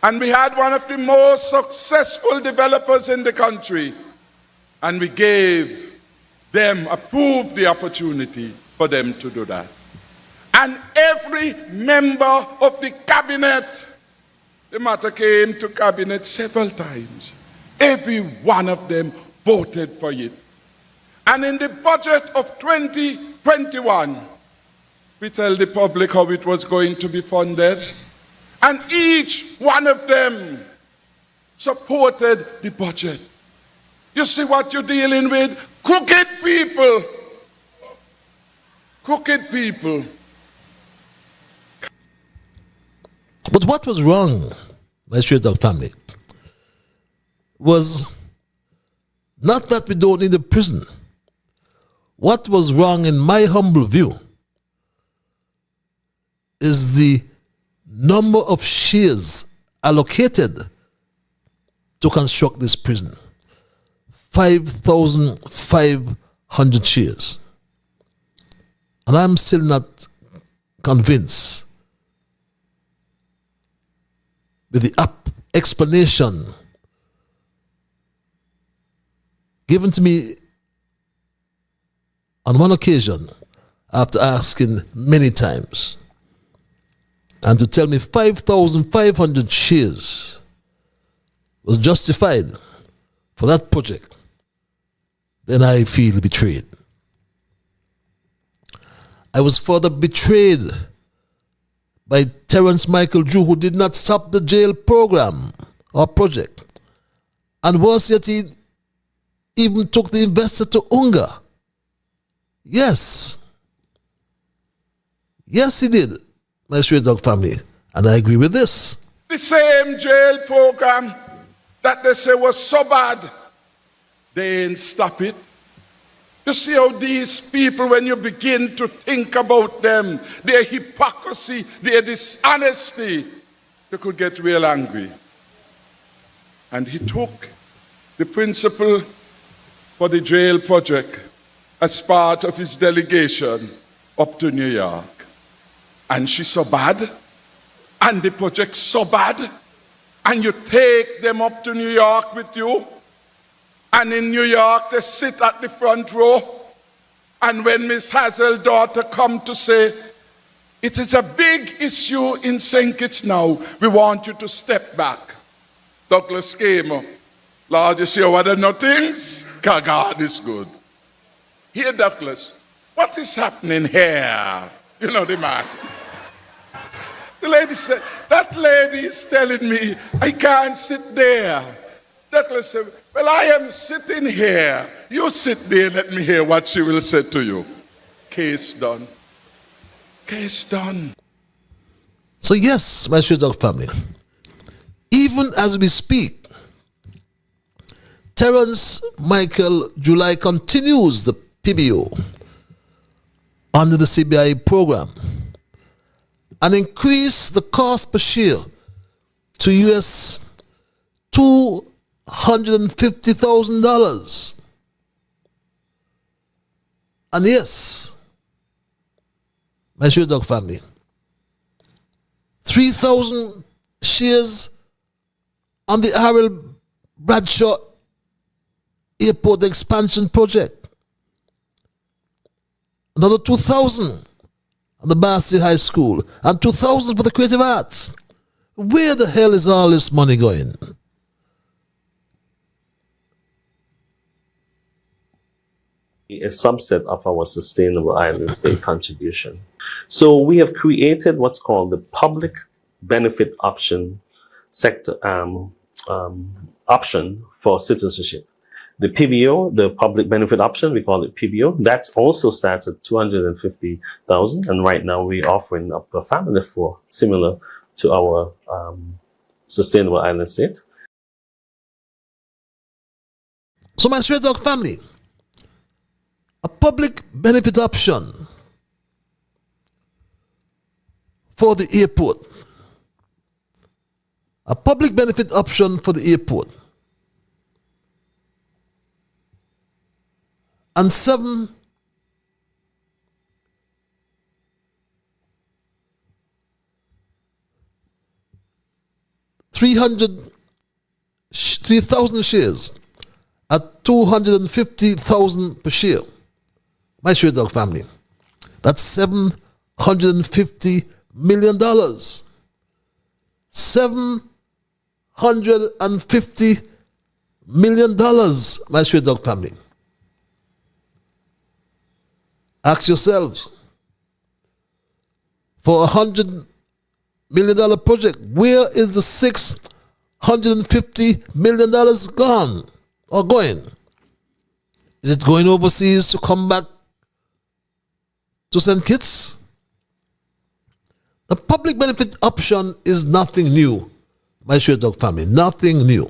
And we had one of the most successful developers in the country, and we gave them, approved the opportunity for them to do that. And every member of the cabinet, the matter came to cabinet several times. Every one of them voted for it. And in the budget of 2021, we tell the public how it was going to be funded. And each one of them supported the budget. You see what you're dealing with? Crooked people. Crooked people. But what was wrong, my straight dog family, was not that we don't need a prison. What was wrong, in my humble view, is the number of shares allocated to construct this prison. 5,500 shares. And I'm still not convinced with the explanation given to me on one occasion after asking many times, and to tell me 5,500 shares was justified for that project, then I feel betrayed. I was further betrayed by Terence Michael Drew, who did not stop the jail program or project. And worse yet, he even took the investor to Unga. Yes. Yes, he did, my Straight Dog family. And I agree with this. The same jail program that they say was so bad, they ain't stop it. You see how these people, when you begin to think about them, their hypocrisy, their dishonesty, you could get real angry. And he took the principal for the jail project as part of his delegation up to New York. And she's so bad, and the project's so bad, and you take them up to New York with you, and in New York they sit at the front row, and when Miss Hazel's daughter come to say, it is a big issue in St. Kitts now, we want you to step back. Douglas came, Lord, you see what are no things? God is good. Here, Douglas, what is happening here? You know the man. The lady said, that lady is telling me I can't sit there. Douglas said, well, I am sitting here. You sit there, let me hear what she will say to you. Case done. Case done. So yes, my Straight Dog family, even as we speak, Terence Michael July continues the PBO under the CBI program and increase the cost per share to US $250,000. And yes, my Straight Dog family, 3,000 shares on the Harold Bradshaw Airport expansion project. Another 2,000 on the Basti High School, and 2,000 for the creative arts. Where the hell is all this money going? A subset of our sustainable island state contribution. So we have created what's called the public benefit option sector option for citizenship. The PBO, the public benefit option, we call it PBO. That's also starts at $250,000, and right now we're offering up a family for similar to our sustainable island state. So my Straight Dog family, a public benefit option for the airport. A public benefit option for the airport. And 3,000 shares at $250,000 per share. My Straight Dog family. That's $750 million. $750 million, my Straight Dog family. Ask yourselves, for $100 million project, where is the $650 million gone or going? Is it going overseas to come back to St. Kitts? The public benefit option is nothing new, my Straight Dog family. Nothing new.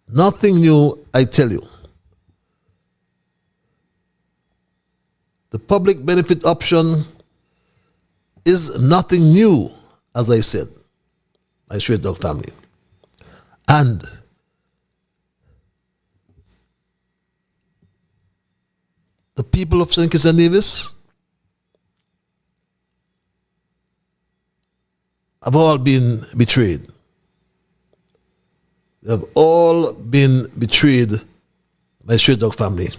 Nothing new, I tell you. The public benefit option is nothing new, as I said. my straight dog family. And the people of St. Kitts and Nevis have all been betrayed. They have all been betrayed by straight dog family,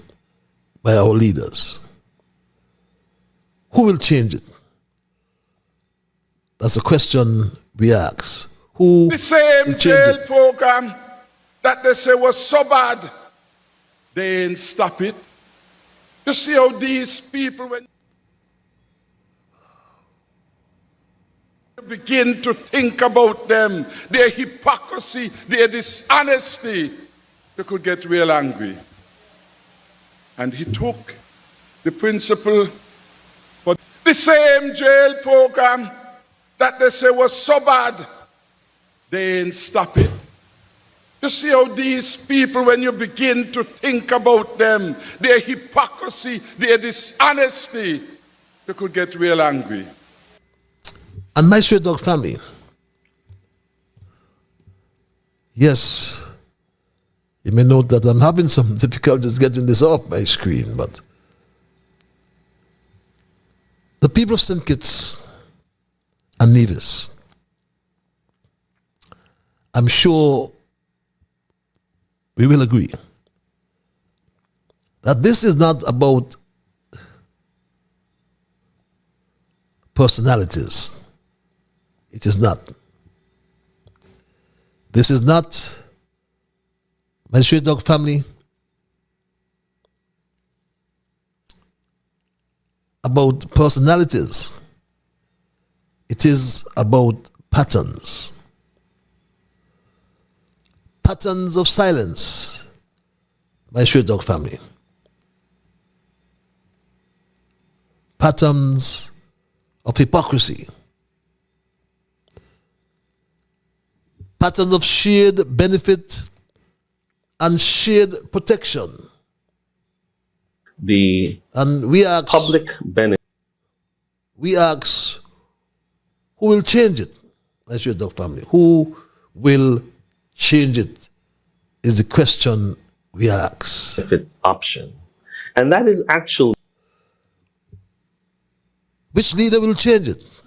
by our leaders. Who will change it? That's a question we ask. Who The same will change jail it? program that they say was so bad, they ain't stop it. You see how these people, when you begin to think about them, their hypocrisy, their dishonesty, you could get real angry. And he took the principle for the same jail program that they say was so bad, they ain't stop it. You see how these people, when you begin to think about them, their hypocrisy, their dishonesty, you could get real angry. And my straight dog family, yes, you may note that I'm having some difficulties getting this off my screen, but the people of St. Kitts and Nevis, I'm sure we will agree that this is not about personalities. It is not. This is not, my straight dog family, about personalities. It is about patterns. Patterns of silence, my straight dog family. Patterns of hypocrisy. Patterns of shared benefit and shared protection. And we ask, public benefit. We ask, who will change it? My straight dog family. Who will change it is the question we ask. Benefit option. And that is actually. Which leader will change it?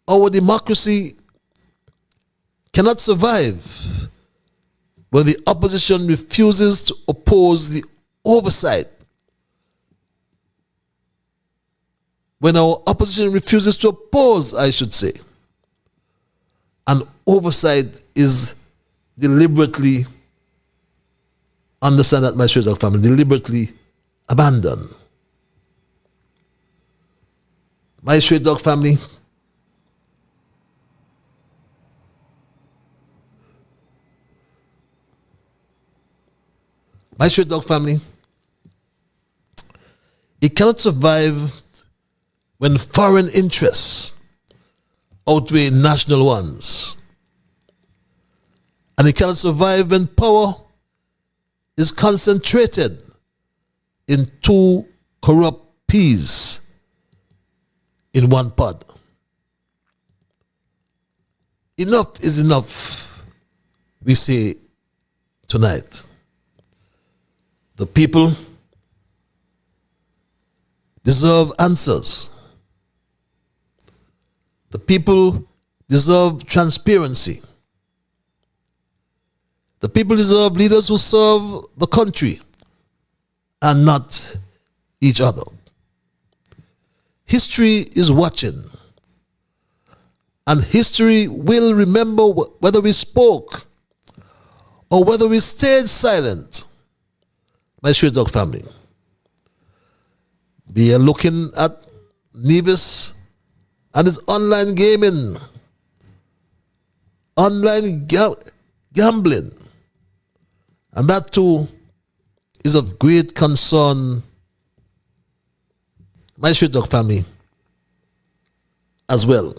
Our democracy cannot survive when the opposition refuses to oppose the oversight. When our opposition refuses to oppose, I should say, and oversight is deliberately, understand that, my straight dog family, deliberately abandoned. My straight dog family, my straight dog family, it cannot survive when foreign interests outweigh national ones. And it cannot survive when power is concentrated in two corrupt peas in one pod. Enough is enough, we say tonight. The people deserve answers. The people deserve transparency. The people deserve leaders who serve the country and not each other. History is watching, and history will remember whether we spoke or whether we stayed silent. My straight dog family, we are looking at Nevis and its online gaming, online gambling, and that too is of great concern, my straight dog family, as well.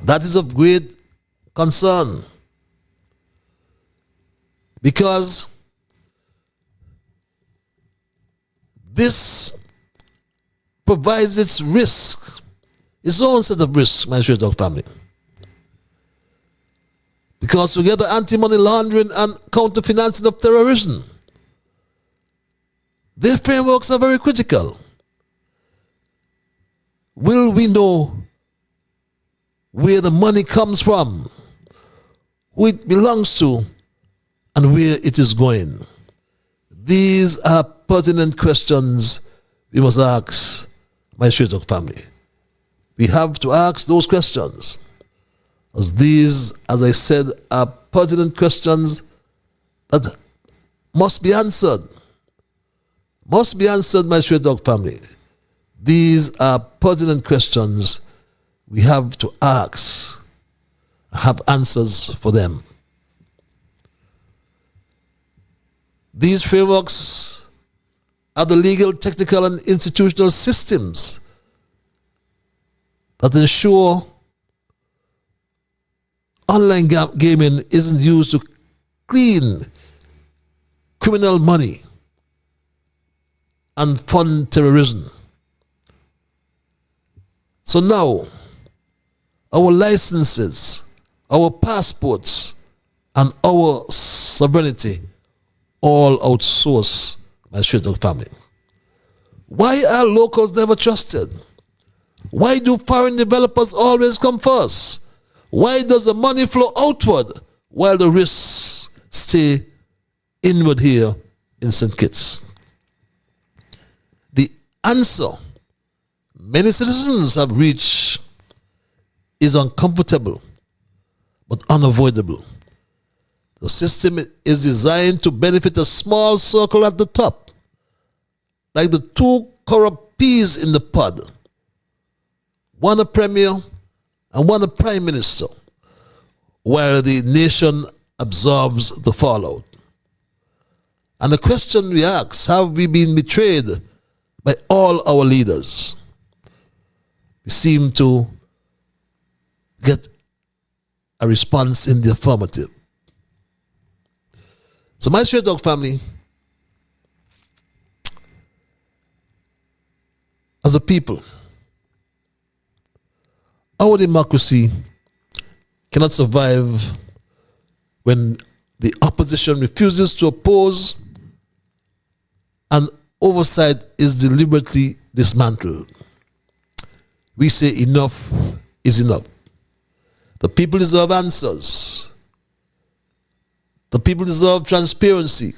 That is of great concern because this provides its risk its own set of risks, my Straight Talk family. Because together anti-money laundering and counter-financing of terrorism, their frameworks are very critical. Will we know where the money comes from, who it belongs to, and where it is going? These are pertinent questions we must ask, my Straight Talk family. We have to ask those questions, as these, as I said, are pertinent questions that must be answered. Must be answered, my Straight Talk family. These are pertinent questions we have to ask, have answers for them. These frameworks are the legal, technical, and institutional systems that ensure online gaming isn't used to clean criminal money and fund terrorism. So now, our licenses, our passports, and our sovereignty all outsource, my Straight Talk family. Why are locals never trusted? Why do foreign developers always come first? Why does the money flow outward while the risks stay inward here in St. Kitts? The answer many citizens have reached is uncomfortable but unavoidable. The system is designed to benefit a small circle at the top, like the two corrupt peas in the pod, one a premier and one a prime minister, while the nation absorbs the fallout. And the question we ask, have we been betrayed by all our leaders? We seem to get a response in the affirmative. So my Straight Talk family, as a people, our democracy cannot survive when the opposition refuses to oppose and oversight is deliberately dismantled. We say enough is enough. The people deserve answers. The people deserve transparency.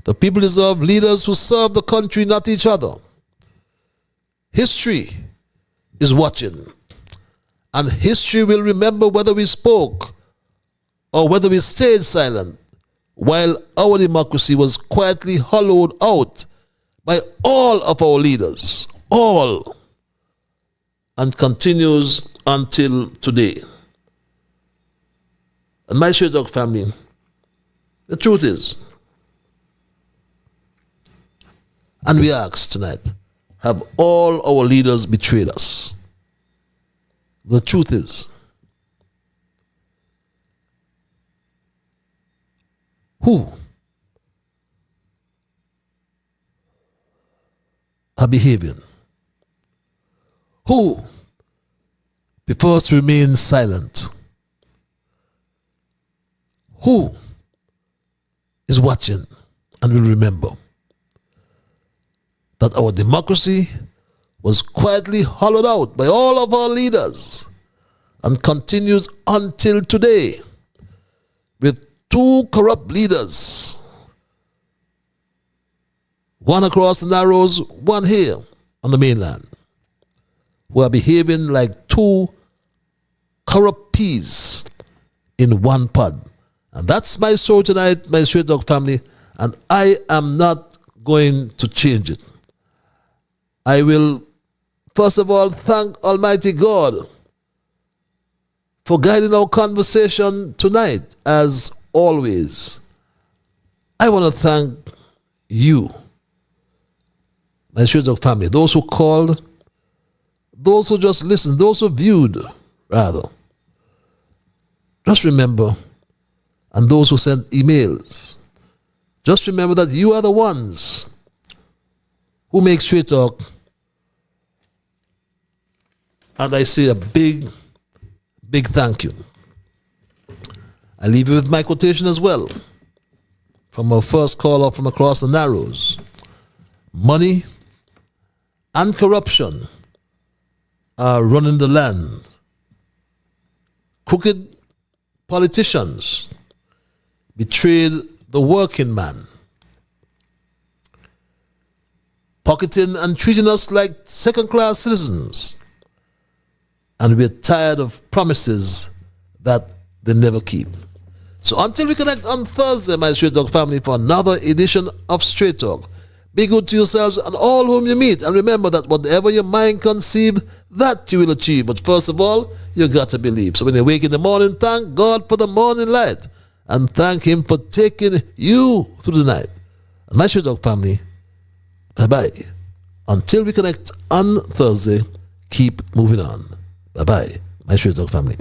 The people deserve leaders who serve the country, not each other. History is watching, and history will remember whether we spoke or whether we stayed silent while our democracy was quietly hollowed out by all of our leaders, all, and continues until today. And my Straight Talk family, the truth is, and we ask tonight, have all our leaders betrayed us? The truth is, who are behaving? Who prefers to remain silent? Who is watching and will remember that our democracy was quietly hollowed out by all of our leaders and continues until today with two corrupt leaders, one across the Narrows, one here on the mainland, who are behaving like two corrupt peas in one pod. And that's my story tonight, my Straight Talk family, and I am not going to change it. I will, first of all, thank Almighty God for guiding our conversation tonight, as always. I want to thank you, my Straight Talk family, those who called, those who just listened, those who viewed, rather. Just remember, and those who sent emails, just remember that you are the ones who make Straight Talk And I say a big, big thank you. I leave you with my quotation as well from our first caller from across the Narrows. Money and corruption are running the land. Crooked politicians betrayed the working man, pocketing and treating us like second-class citizens. And we're tired of promises that they never keep. So until we connect on Thursday, my Straight Talk family, for another edition of Straight Talk, be good to yourselves and all whom you meet. And remember that whatever your mind conceive, that you will achieve. But first of all, you got to believe. So when you wake in the morning, thank God for the morning light. And thank Him for taking you through the night. And my Straight Talk family, bye-bye. Until we connect on Thursday, keep moving on. Bye-bye, my Straight Talk family.